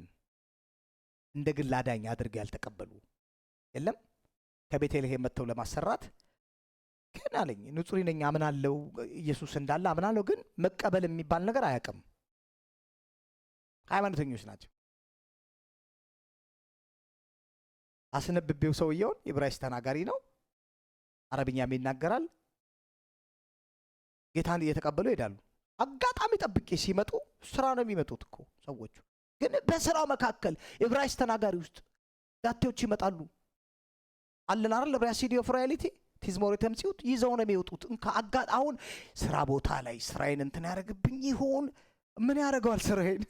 እንደ ግል አዳኝ አድርገው ያልተቀበሉ የለም። ከቤተልሔም መጥተው ለማሰራት ግን አለኝ ንጹህ ነኝ አምናለሁ፣ ኢየሱስ እንዳለ አምናለሁ፣ ግን መቀበል የሚባል ነገር አያውቅም። ሃይማኖተኞች ናቸው። አስነብቤው ሰውየውን ዕብራይስጥ ተናጋሪ ነው፣ አረብኛም ይናገራል። ጌታን እየተቀበሉ ይሄዳሉ። አጋጣሚ ጠብቄ ሲመጡ ስራ ነው የሚመጡት እኮ ሰዎቹ። ግን በስራው መካከል ዕብራይስጥ ተናጋሪ ውስጥ ዳቴዎች ይመጣሉ። አለን አይደል ዕብራይስጥ ኦፍ ሪያሊቲ ቲዝሞር ተምሲውት ይዘው ነው የሚወጡት። አሁን ስራ ቦታ ላይ ስራዬን እንትን ያደርግብኝ ይሆን? ምን ያደርገዋል ስራዬን?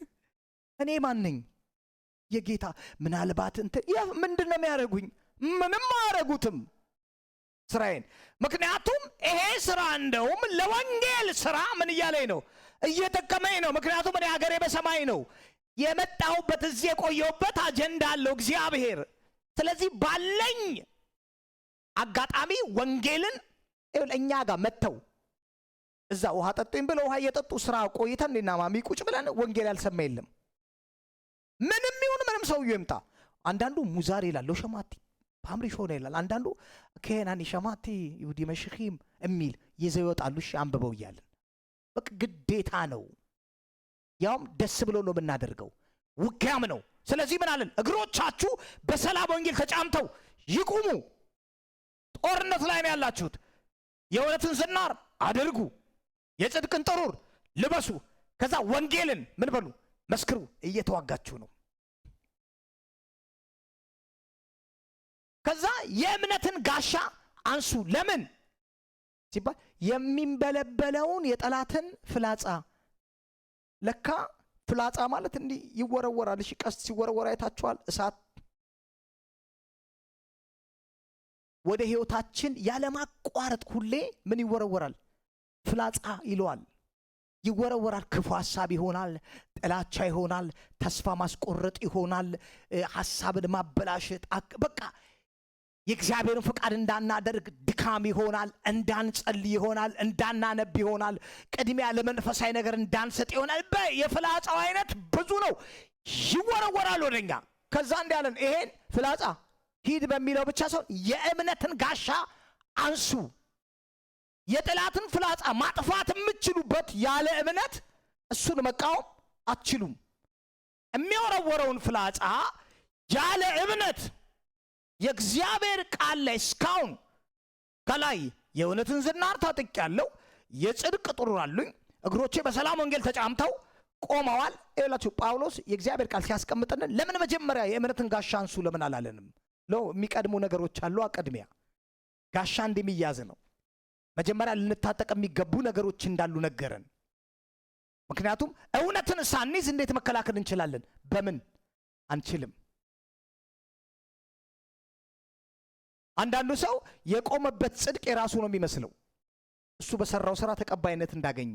እኔ ማን ነኝ? የጌታ ምናልባት እንትን ምንድን ነው የሚያደርጉኝ? ምንም አያደርጉትም። ስራዬን። ምክንያቱም ይሄ ስራ እንደውም ለወንጌል ስራ ምን እያለኝ ነው? እየጠቀመኝ ነው። ምክንያቱም እኔ ሀገሬ በሰማይ ነው የመጣሁበት፣ እዚህ የቆየሁበት አጀንዳ አለው እግዚአብሔር። ስለዚህ ባለኝ አጋጣሚ ወንጌልን እኛ ጋር መጥተው እዛ ውሃ ጠጡኝ ብለው ውሃ እየጠጡ ስራ ቆይተን እና ማሚ ቁጭ ብለን ወንጌል ያልሰማ የለም። ምንም ይሁን ምንም ሰውዬው ይምጣ። አንዳንዱ ሙዛር ይላል ሸማቲ ፓምሪሽ ሆነ ይላል። አንዳንዱ ከናኒ ሸማቲ ይሁዲ መሽኺም የሚል ይዘው ይወጣሉ። እሺ አንብበው እያልን በቃ ግዴታ ነው። ያውም ደስ ብሎ ነው የምናደርገው፣ ውጊያም ነው። ስለዚህ ምን አለን? እግሮቻችሁ በሰላም ወንጌል ተጫምተው ይቁሙ። ጦርነት ላይ ነው ያላችሁት። የእውነትን ዝናር አድርጉ፣ የጽድቅን ጥሩር ልበሱ። ከዛ ወንጌልን ምን በሉ? መስክሩ። እየተዋጋችሁ ነው። ከዛ የእምነትን ጋሻ አንሱ። ለምን ሲባል የሚንበለበለውን የጠላትን ፍላጻ። ለካ ፍላጻ ማለት እንዲህ ይወረወራል። እሺ ቀስት ሲወረወር አይታችኋል? እሳት ወደ ህይወታችን ያለማቋረጥ ሁሌ ምን ይወረወራል? ፍላጻ ይለዋል። ይወረወራል። ክፉ ሐሳብ ይሆናል፣ ጥላቻ ይሆናል፣ ተስፋ ማስቆረጥ ይሆናል፣ ሐሳብን ማበላሸት፣ በቃ የእግዚአብሔርን ፍቃድ እንዳናደርግ ድካም ይሆናል፣ እንዳንጸልይ ይሆናል፣ እንዳናነብ ይሆናል፣ ቅድሚያ ለመንፈሳዊ ነገር እንዳንሰጥ ይሆናል። የፍላጻው አይነት ብዙ ነው። ይወረወራል ወደኛ። ከዛ እንዲህ ያለን ይሄን ፍላጻ ሂድ በሚለው ብቻ ሰው የእምነትን ጋሻ አንሱ። የጠላትን ፍላጻ ማጥፋት የምትችሉበት ያለ እምነት እሱን መቃወም አትችሉም። የሚወረወረውን ፍላጻ ያለ እምነት የእግዚአብሔር ቃል ላይ እስካሁን ከላይ የእውነትን ዝናር ታጥቄያለሁ፣ የጽድቅ ጥሩር አሉኝ፣ እግሮቼ በሰላም ወንጌል ተጫምተው ቆመዋል። ይላችሁ ጳውሎስ የእግዚአብሔር ቃል ሲያስቀምጥልን ለምን መጀመሪያ የእምነትን ጋሻ አንሱ ለምን አላለንም? የሚቀድሙ ነገሮች አሉ። ቅድሚያ ጋሻ እንደሚያዝ ነው። መጀመሪያ ልንታጠቅ የሚገቡ ነገሮች እንዳሉ ነገረን። ምክንያቱም እውነትን ሳንይዝ እንዴት መከላከል እንችላለን? በምን አንችልም። አንዳንዱ ሰው የቆመበት ጽድቅ የራሱ ነው የሚመስለው፣ እሱ በሰራው ስራ ተቀባይነት እንዳገኘ።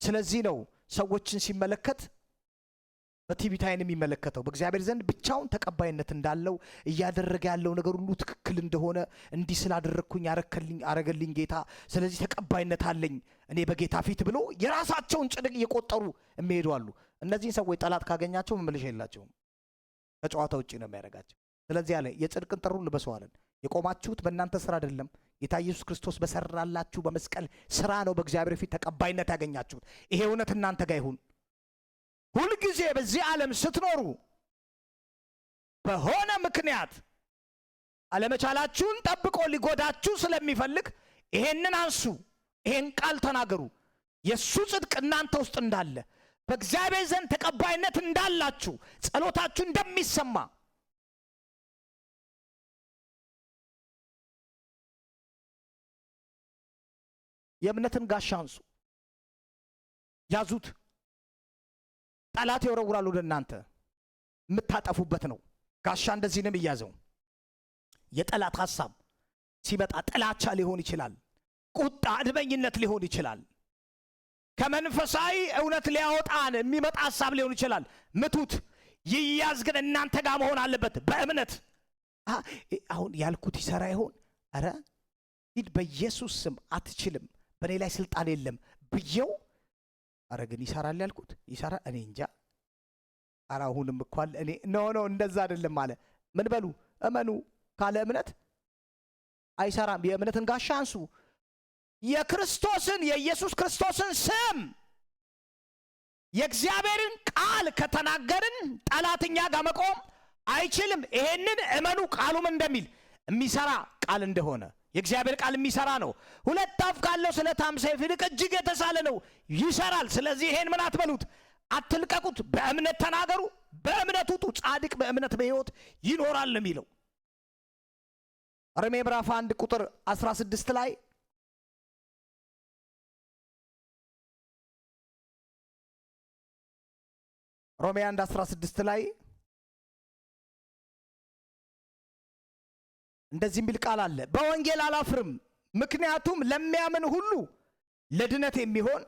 ስለዚህ ነው ሰዎችን ሲመለከት በቲቪ አይን የሚመለከተው። በእግዚአብሔር ዘንድ ብቻውን ተቀባይነት እንዳለው፣ እያደረገ ያለው ነገር ሁሉ ትክክል እንደሆነ፣ እንዲህ ስላደረግኩኝ አረገልኝ ጌታ፣ ስለዚህ ተቀባይነት አለኝ እኔ በጌታ ፊት ብሎ የራሳቸውን ጽድቅ እየቆጠሩ የሚሄዱ አሉ። እነዚህን ሰዎች ጠላት ካገኛቸው መመለሻ የላቸውም፣ ከጨዋታ ውጭ ነው የሚያደርጋቸው። ስለዚህ አለ የጽድቅን ጥሩር ልበሱ አለን። የቆማችሁት በእናንተ ስራ አይደለም፣ ጌታ ኢየሱስ ክርስቶስ በሰራላችሁ በመስቀል ስራ ነው በእግዚአብሔር ፊት ተቀባይነት ያገኛችሁት። ይሄ እውነት እናንተ ጋር ይሁን። ሁልጊዜ በዚህ ዓለም ስትኖሩ በሆነ ምክንያት አለመቻላችሁን ጠብቆ ሊጎዳችሁ ስለሚፈልግ ይሄንን አንሱ፣ ይሄን ቃል ተናገሩ። የእሱ ጽድቅ እናንተ ውስጥ እንዳለ፣ በእግዚአብሔር ዘንድ ተቀባይነት እንዳላችሁ፣ ጸሎታችሁ እንደሚሰማ የእምነትን ጋሻ አንሱ፣ ያዙት። ጠላት ይወረውራል ወደ እናንተ፣ የምታጠፉበት ነው። ጋሻ እንደዚህ ነው የሚያዘው። የጠላት ሐሳብ ሲመጣ ጥላቻ ሊሆን ይችላል፣ ቁጣ፣ አድመኝነት ሊሆን ይችላል፣ ከመንፈሳዊ እውነት ሊያወጣን የሚመጣ ሐሳብ ሊሆን ይችላል። ምቱት። ይያዝ ግን እናንተ ጋር መሆን አለበት በእምነት። አሁን ያልኩት ይሰራ ይሆን? አረ ሂድ በኢየሱስ ስም አትችልም፣ በእኔ ላይ ስልጣን የለም ብየው፣ አረ ግን ይሰራል ያልኩት ይሰራ፣ እኔ እንጃ። አረ አሁንም እኳል እኔ ኖ እንደዛ አይደለም አለ። ምን በሉ? እመኑ። ካለ እምነት አይሰራም። የእምነትን ጋሻ አንሱ። የክርስቶስን የኢየሱስ ክርስቶስን ስም የእግዚአብሔርን ቃል ከተናገርን ጠላትኛ ጋር መቆም አይችልም። ይሄንን እመኑ። ቃሉም እንደሚል የሚሰራ ቃል እንደሆነ የእግዚአብሔር ቃል የሚሰራ ነው። ሁለት አፍ ካለው ስለታም ሰይፍ ይልቅ እጅግ የተሳለ ነው፣ ይሰራል። ስለዚህ ይሄን ምን አትበሉት፣ አትልቀቁት። በእምነት ተናገሩ፣ በእምነት ውጡ። ጻድቅ በእምነት በሕይወት ይኖራል ነው የሚለው። ሮሜ ምዕራፍ 1 ቁጥር 16 ላይ ሮሜ 1:16 ላይ እንደዚህ የሚል ቃል አለ፣ በወንጌል አላፍርም፣ ምክንያቱም ለሚያምን ሁሉ ለድነት የሚሆን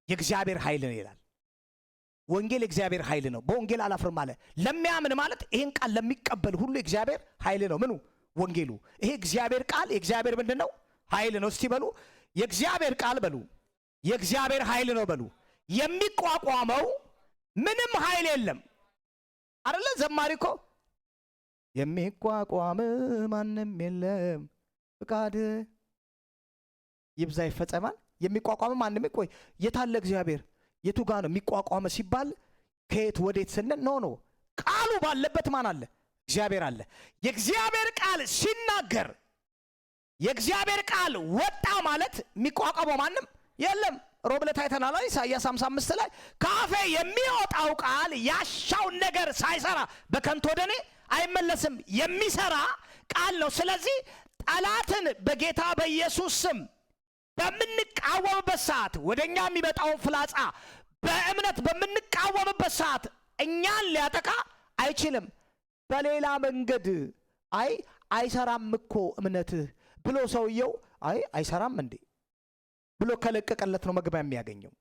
የእግዚአብሔር ኃይል ነው ይላል። ወንጌል የእግዚአብሔር ኃይል ነው። በወንጌል አላፍርም አለ። ለሚያምን ማለት ይህን ቃል ለሚቀበል ሁሉ የእግዚአብሔር ኃይል ነው። ምኑ? ወንጌሉ። ይሄ እግዚአብሔር ቃል የእግዚአብሔር ምንድን ነው? ኃይል ነው። እስቲ በሉ የእግዚአብሔር ቃል በሉ የእግዚአብሔር ኃይል ነው በሉ። የሚቋቋመው ምንም ኃይል የለም አይደለ? ዘማሪ እኮ የሚቋቋም ማንም የለም ፍቃድ ይብዛ ይፈጸማል። የሚቋቋም ማንም ቆይ የታለ እግዚአብሔር የቱ ጋር ነው የሚቋቋመ ሲባል ከየት ወዴት ስንል ኖ ቃሉ ባለበት ማን አለ? እግዚአብሔር አለ። የእግዚአብሔር ቃል ሲናገር የእግዚአብሔር ቃል ወጣ ማለት የሚቋቋመው ማንም የለም። ሮብ ዕለት አይተናል ኢሳይያስ 55 ላይ ካፌ የሚወጣው ቃል ያሻውን ነገር ሳይሰራ በከንቱ ወደ እኔ አይመለስም። የሚሰራ ቃል ነው። ስለዚህ ጠላትን በጌታ በኢየሱስ ስም በምንቃወምበት ሰዓት ወደኛ የሚመጣውን ፍላጻ በእምነት በምንቃወምበት ሰዓት እኛን ሊያጠቃ አይችልም። በሌላ መንገድ አይሰራም እኮ እምነትህ ብሎ ሰውየው አይሰራም እንዴ ብሎ ከለቀቀለት ነው መግቢያ የሚያገኘው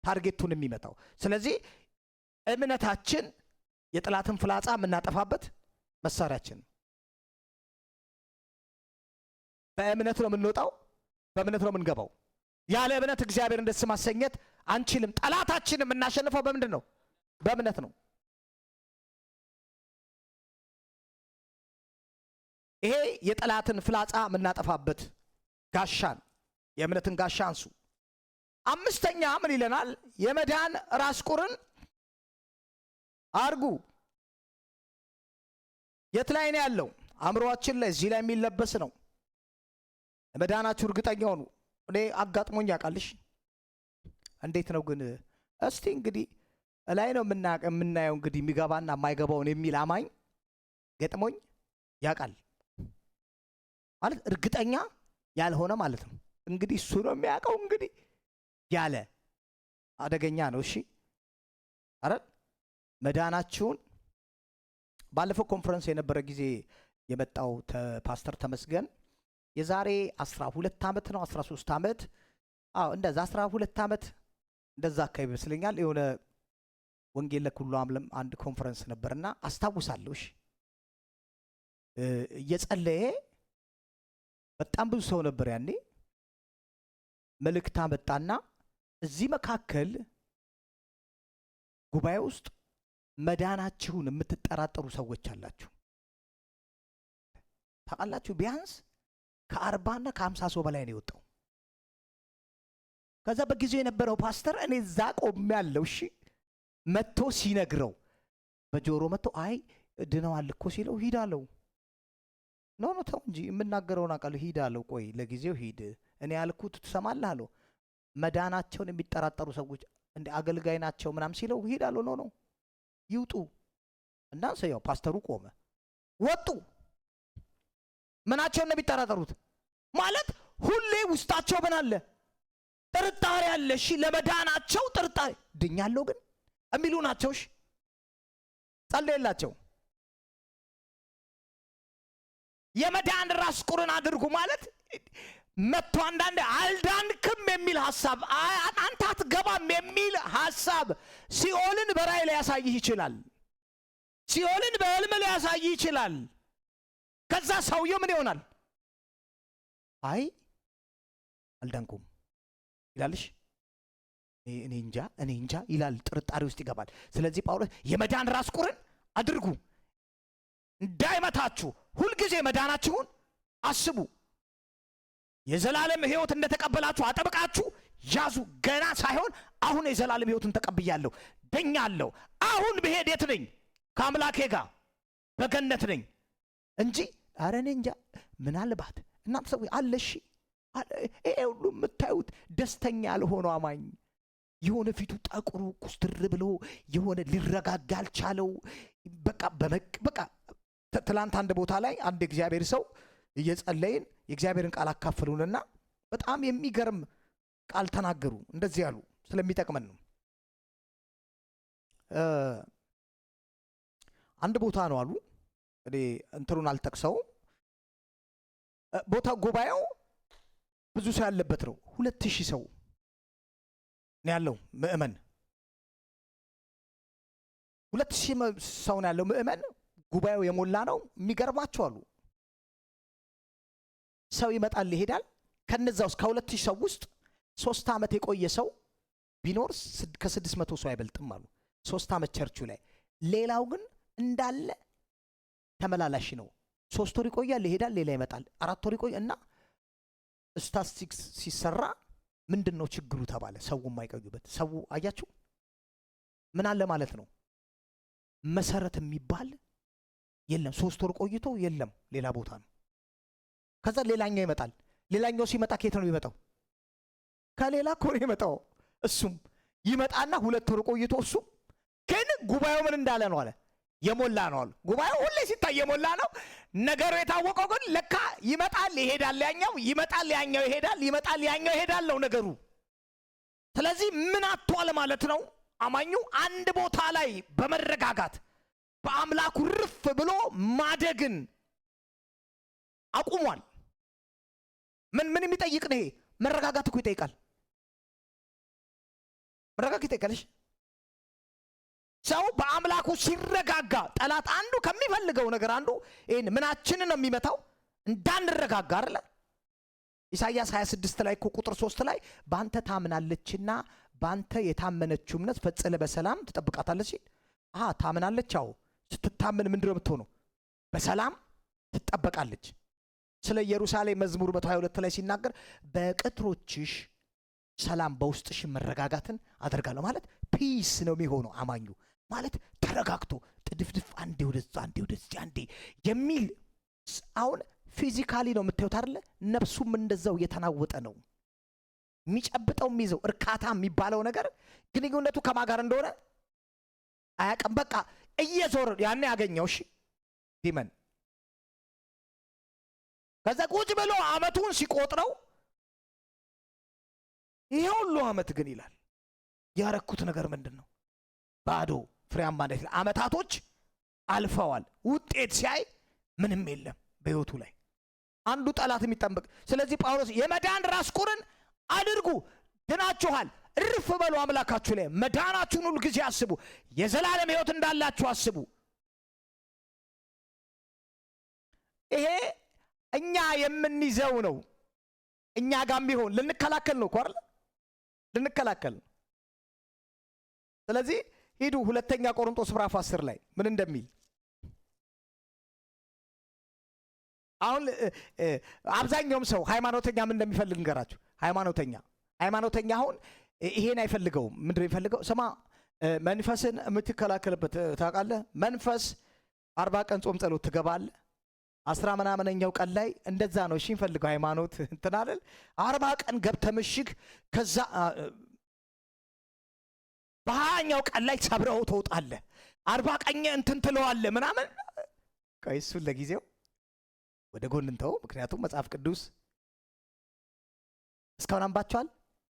ታርጌቱን የሚመታው። ስለዚህ እምነታችን የጠላትን ፍላጻ የምናጠፋበት መሳሪያችን። በእምነት ነው የምንወጣው፣ በእምነት ነው የምንገባው። ያለ እምነት እግዚአብሔርን ደስ ማሰኘት አንችልም። ጠላታችንን የምናሸንፈው በምንድን ነው? በእምነት ነው። ይሄ የጠላትን ፍላጻ የምናጠፋበት ጋሻን፣ የእምነትን ጋሻ አንሱ። አምስተኛ ምን ይለናል? የመዳን ራስ ቁርን አርጉ። የት ላይ ነው ያለው? አእምሮአችን ላይ፣ እዚህ ላይ የሚለበስ ነው። መዳናችሁ እርግጠኛ ሆኑ። እኔ አጋጥሞኝ ያውቃልሽ። እንዴት ነው ግን? እስቲ እንግዲህ ላይ ነው የምናየው እንግዲህ የሚገባና የማይገባውን የሚል አማኝ ገጥሞኝ ያውቃል። ማለት እርግጠኛ ያልሆነ ማለት ነው። እንግዲህ እሱ ነው የሚያውቀው እንግዲህ ያለ አደገኛ ነው። እሺ አረ መዳናችሁን ባለፈው ኮንፈረንስ የነበረ ጊዜ የመጣው ፓስተር ተመስገን የዛሬ 12 ዓመት ነው 13 ዓመት እንደዛ 12 ዓመት እንደዛ አካባቢ ይመስለኛል የሆነ ወንጌል ለኩሉ ዓለም አንድ ኮንፈረንስ ነበርና አስታውሳለሁ። እሺ እየጸለየ በጣም ብዙ ሰው ነበር ያኔ። መልእክት አመጣና እዚህ መካከል ጉባኤ ውስጥ መዳናችሁን የምትጠራጠሩ ሰዎች አላችሁ ታውቃላችሁ። ቢያንስ ከ40 እና ከ50 ሰው በላይ ነው የወጣው። ከዛ በጊዜው የነበረው ፓስተር እኔ እዛ ቆሜያለሁ። እሺ መጥቶ ሲነግረው በጆሮ መጥቶ ድነዋል እኮ ሲለው ሂድ አለው። ኖ ተው እንጂ የምናገረውን አውቃለሁ። ሂድ አለው። ቆይ ለጊዜው ሂድ፣ እኔ ያልኩት ትሰማለህ አለው። መዳናቸውን የሚጠራጠሩ ሰዎች እንደ አገልጋይ ናቸው ምናምን ሲለው ሂድ አለው። ኖ ይውጡ እና ሰያው ፓስተሩ ቆመ፣ ወጡ። ምናቸውን ነው የሚጠራጠሩት? ማለት ሁሌ ውስጣቸው ምን አለ? ጥርጣሬ አለ። እሺ ለመዳናቸው ጥርጣሬ ድኛለሁ ግን የሚሉ ናቸው። እሺ ጸልየላቸው። የመዳን ራስ ቁርን አድርጉ ማለት መጥቶ አንዳንድ አልዳንክም የሚል ሐሳብ፣ አንተ አትገባም የሚል ሐሳብ ሲኦልን በራእይ ላይ ያሳይህ ይችላል። ሲኦልን በህልም ላይ ያሳይህ ይችላል። ከዛ ሰውየው ምን ይሆናል? አልዳንኩም ይላልሽ። እኔ እንጃ ይላል። ጥርጣሬ ውስጥ ይገባል። ስለዚህ ጳውሎስ የመዳን ራስ ቁርን አድርጉ እንዳይመታችሁ ሁልጊዜ መዳናችሁን አስቡ። የዘላለም ሕይወት እንደተቀበላችሁ አጠብቃችሁ ያዙ። ገና ሳይሆን አሁን የዘላለም ሕይወትን ተቀብያለሁ፣ ደኛለሁ። አሁን ብሄድ የት ነኝ? ከአምላኬ ጋር በገነት ነኝ እንጂ ኧረ እኔ እንጃ። ምናልባት እናንተ ሰዎች አለሽ ይሄ ሁሉ የምታዩት ደስተኛ ያልሆነው አማኝ የሆነ ፊቱ ጠቁሩ ኩስትር ብሎ የሆነ ሊረጋጋ አልቻለው። በቃ ትላንት አንድ ቦታ ላይ አንድ እግዚአብሔር ሰው እየጸለይን የእግዚአብሔርን ቃል አካፈሉንና በጣም የሚገርም ቃል ተናገሩ። እንደዚህ ያሉ ስለሚጠቅመን ነው። አንድ ቦታ ነው አሉ። እኔ እንትሩን አልጠቅሰው ቦታ ጉባኤው ብዙ ሰው ያለበት ነው። 2000 ሰው ነው ያለው ምእመን። 2000 ሰው ነው ያለው ምእመን። ጉባኤው የሞላ ነው። የሚገርማቸው አሉ ሰው ይመጣል ይሄዳል። ከነዛ ውስጥ ከ2000 ሰው ውስጥ 3 ዓመት የቆየ ሰው ቢኖር ከ600 ሰው አይበልጥም አሉ 3 ዓመት ቸርቹ ላይ። ሌላው ግን እንዳለ ተመላላሽ ነው። 3 ወር ይቆያል ይሄዳል፣ ሌላ ይመጣል። 4 ወር ይቆይ እና ስታቲስቲክስ ሲሰራ ምንድነው ችግሩ ተባለ። ሰው የማይቆዩበት ሰው አያችሁ ምን አለ ማለት ነው። መሰረት የሚባል የለም። 3 ወር ቆይቶ የለም ሌላ ቦታ ነው። ከዛ ሌላኛው ይመጣል። ሌላኛው ሲመጣ ከየት ነው የሚመጣው? ከሌላ እኮ ነው የሚመጣው። እሱም ይመጣና 2 ወር ቆይቶ እሱም ግን ጉባኤው ምን እንዳለ ነው አለ የሞላ ነው አሉ። ጉባኤው ሁሌ ሲታይ የሞላ ነው። ነገሩ የታወቀው ግን ለካ ይመጣል ይሄዳል፣ ያኛው ይመጣል ያኛው ይሄዳል፣ ይመጣል ያኛው ይሄዳል ነው ነገሩ። ስለዚህ ምን አጥቷል ማለት ነው? አማኙ አንድ ቦታ ላይ በመረጋጋት በአምላኩ ርፍ ብሎ ማደግን አቁሟል። ምን የሚጠይቅ ነው ይሄ? መረጋጋት እኮ ይጠይቃል። መረጋጋት ይጠይቃልሽ። ሰው በአምላኩ ሲረጋጋ ጠላት አንዱ ከሚፈልገው ነገር አንዱ ይሄን ምናችንን ነው የሚመታው? እንዳንረጋጋ አይደለ? ኢሳይያስ 26 ላይ እኮ ቁጥር 3 ላይ ባንተ ታምናለችና ባንተ የታመነችው እምነት ፈጽለ በሰላም ትጠብቃታለች ሲል ታምናለች። አዎ ስትታመን ምንድነው የምትሆነው? በሰላም ትጠበቃለች። ስለ ኢየሩሳሌም መዝሙር 122 ላይ ሲናገር በቅጥሮችሽ ሰላም በውስጥሽ መረጋጋትን አደርጋለሁ ማለት ፒስ ነው የሚሆነው። አማኙ ማለት ተረጋግቶ ጥድፍድፍ አንዴ ወደዛ አንዴ ወደዚህ አንዴ የሚል አሁን ፊዚካሊ ነው የምታዩት አይደለ? ነፍሱም እንደዛው እየተናወጠ ነው። የሚጨብጠው የሚይዘው እርካታ የሚባለው ነገር ግንኙነቱ ከማን ጋር እንደሆነ አያውቅም። በቃ እየዞረ ያኔ ያገኘው እሺ ዲመን ከዛ ቁጭ ብሎ አመቱን ሲቆጥረው ይሄ ሁሉ አመት ግን ይላል ያረኩት ነገር ምንድነው? ባዶ ፍሬያማ እንዳይል አመታቶች አልፈዋል። ውጤት ሲያይ ምንም የለም በህይወቱ ላይ። አንዱ ጠላት የሚጠብቅ። ስለዚህ ጳውሎስ የመዳን ራስ ቁርን አድርጉ፣ ድናችኋል፣ እርፍ በሉ አምላካችሁ ላይ፣ መዳናችሁን ሁሉ ጊዜ አስቡ፣ የዘላለም ህይወት እንዳላችሁ አስቡ። ይሄ እኛ የምንይዘው ነው። እኛ ጋም ቢሆን ልንከላከል ነው እኮ አይደል? ልንከላከል ነው። ስለዚህ ሂዱ 2ኛ ቆሮንቶስ ምዕራፍ 10 ላይ ምን እንደሚል አሁን አብዛኛውም ሰው ሃይማኖተኛ ምን እንደሚፈልግ እንገራችሁ። ሃይማኖተኛ አሁን ይሄን አይፈልገውም። ምንድነው የሚፈልገው? ስማ መንፈስን የምትከላከልበት ታውቃለህ? መንፈስ 40 ቀን ጾም ጸሎት ትገባለህ። 10 ምናምነኛው ቀን ላይ እንደዛ ነው እሺ እንፈልገው ሃይማኖት እንትን አይደል? 40 ቀን ገብተህ ምሽግ ከዛ በ20ኛው ቀን ላይ ሰብረው ትወጣለህ። 40 ቀን እንትን ትለዋለህ ምናምን። እሱን ለጊዜው ወደ ጎን እንተው። ምክንያቱም መጽሐፍ ቅዱስ እስካሁን አንባችኋል።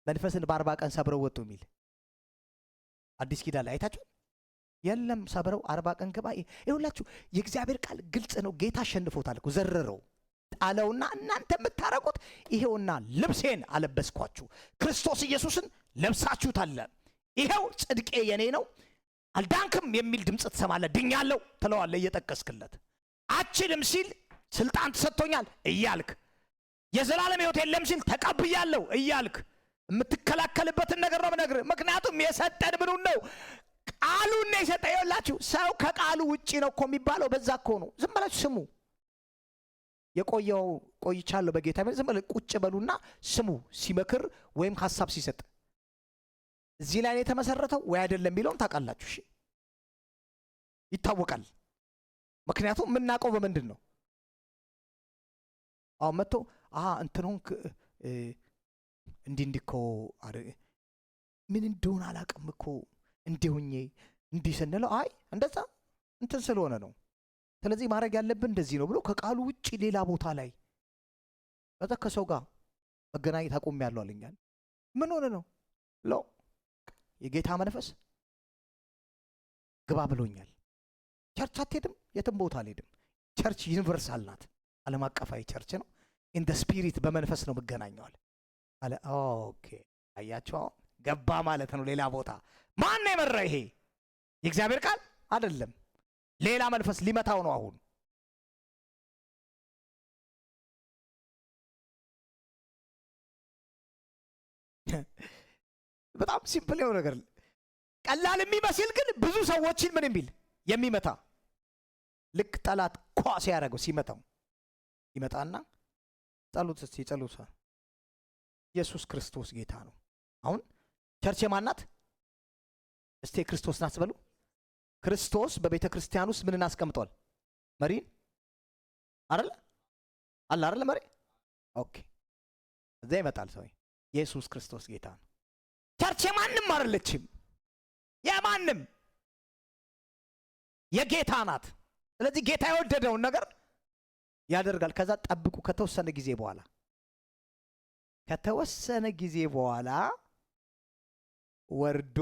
መንፈስን በ40 ቀን ሰብረው ወጡ የሚል አዲስ ኪዳን ላይ አይታችኋል? የለም ሰብረው 40 ቀን ገባ። ይኸውላችሁ የእግዚአብሔር ቃል ግልጽ ነው። ጌታ አሸንፎታል እኮ ዘረረው ጣለውና እናንተ የምታረቁት ይሄውና ልብሴን አለበስኳችሁ፣ ክርስቶስ ኢየሱስን ለብሳችሁታል። ይሄው ጽድቄ የኔ ነው፣ አልዳንክም የሚል ድምፅ ትሰማለህ። ድኛለሁ ትለዋለህ እየጠቀስክለት። አችልም ሲል ስልጣን ተሰጥቶኛል እያልክ፣ የዘላለም ሕይወት የለም ሲል ተቀብያለሁ እያልክ የምትከላከልበትን ነገር ነው የምነግርህ። ምክንያቱም የሰጠን ምኑን ነው? ቃሉን ነው የሰጠ። ይኸውላችሁ ሰው ከቃሉ ውጪ ነው እኮ የሚባለው። በዛ እኮ ነው። ዝም ብላችሁ ስሙ። የቆየው ቆይቻለሁ በጌታ ዝም ብላችሁ ቁጭ በሉና ስሙ። ሲመክር ወይም ሐሳብ ሲሰጥ እዚህ ላይ ነው የተመሰረተው ወይ አይደለም የሚለውን ታውቃላችሁ። እሺ ይታወቃል። ምክንያቱም የምናውቀው በምንድን ነው? አሁን መጥቶ እንትን ሆንክ እንዲህ እኮ ምን እንደሆነ አላውቅም እኮ እንዲሁኝ እንዲህ ስንለው አይ እንደዛ እንትን ስለሆነ ነው፣ ስለዚህ ማድረግ ያለብን እንደዚህ ነው ብሎ ከቃሉ ውጪ ሌላ ቦታ ላይ በዛ ከሰው ጋር መገናኘት አቁሜያለሁ አለኛል። ምን ሆነ ነው ለው የጌታ መንፈስ ግባ ብሎኛል። ቸርች አትሄድም? የትም ቦታ አልሄድም። ቸርች ዩኒቨርሳል ናት፣ ዓለም አቀፋዊ ቸርች ነው። ኢን ዘ ስፒሪት በመንፈስ ነው የምገናኘዋል አለ። ኦኬ አያቸው ገባ ማለት ነው ሌላ ቦታ። ማን ነው የመራ? ይሄ የእግዚአብሔር ቃል አይደለም፣ ሌላ መንፈስ ሊመታው ነው አሁን። በጣም ሲምፕል የሆነ ነገር ቀላል የሚመስል ግን ብዙ ሰዎችን ምን የሚል የሚመታ ልክ ጠላት ኳስ ያደረገው ሲመታው ይመጣና ጸሎት እስቲ ጸሎት ኢየሱስ ክርስቶስ ጌታ ነው። አሁን ቸርች የማናት? እስቲ ክርስቶስ ናት በሉ። ክርስቶስ በቤተ ክርስቲያን ውስጥ ምንን አስቀምጧል? መሪን አይደል? አለ አይደል? መሪ ኦኬ። እዛ ይመጣል ሰው ኢየሱስ ክርስቶስ ጌታ ነው። ቸርች የማንም አይደለችም፣ የማንም የጌታ ናት። ስለዚህ ጌታ የወደደውን ነገር ያደርጋል። ከዛ ጠብቁ። ከተወሰነ ጊዜ በኋላ ወርዶ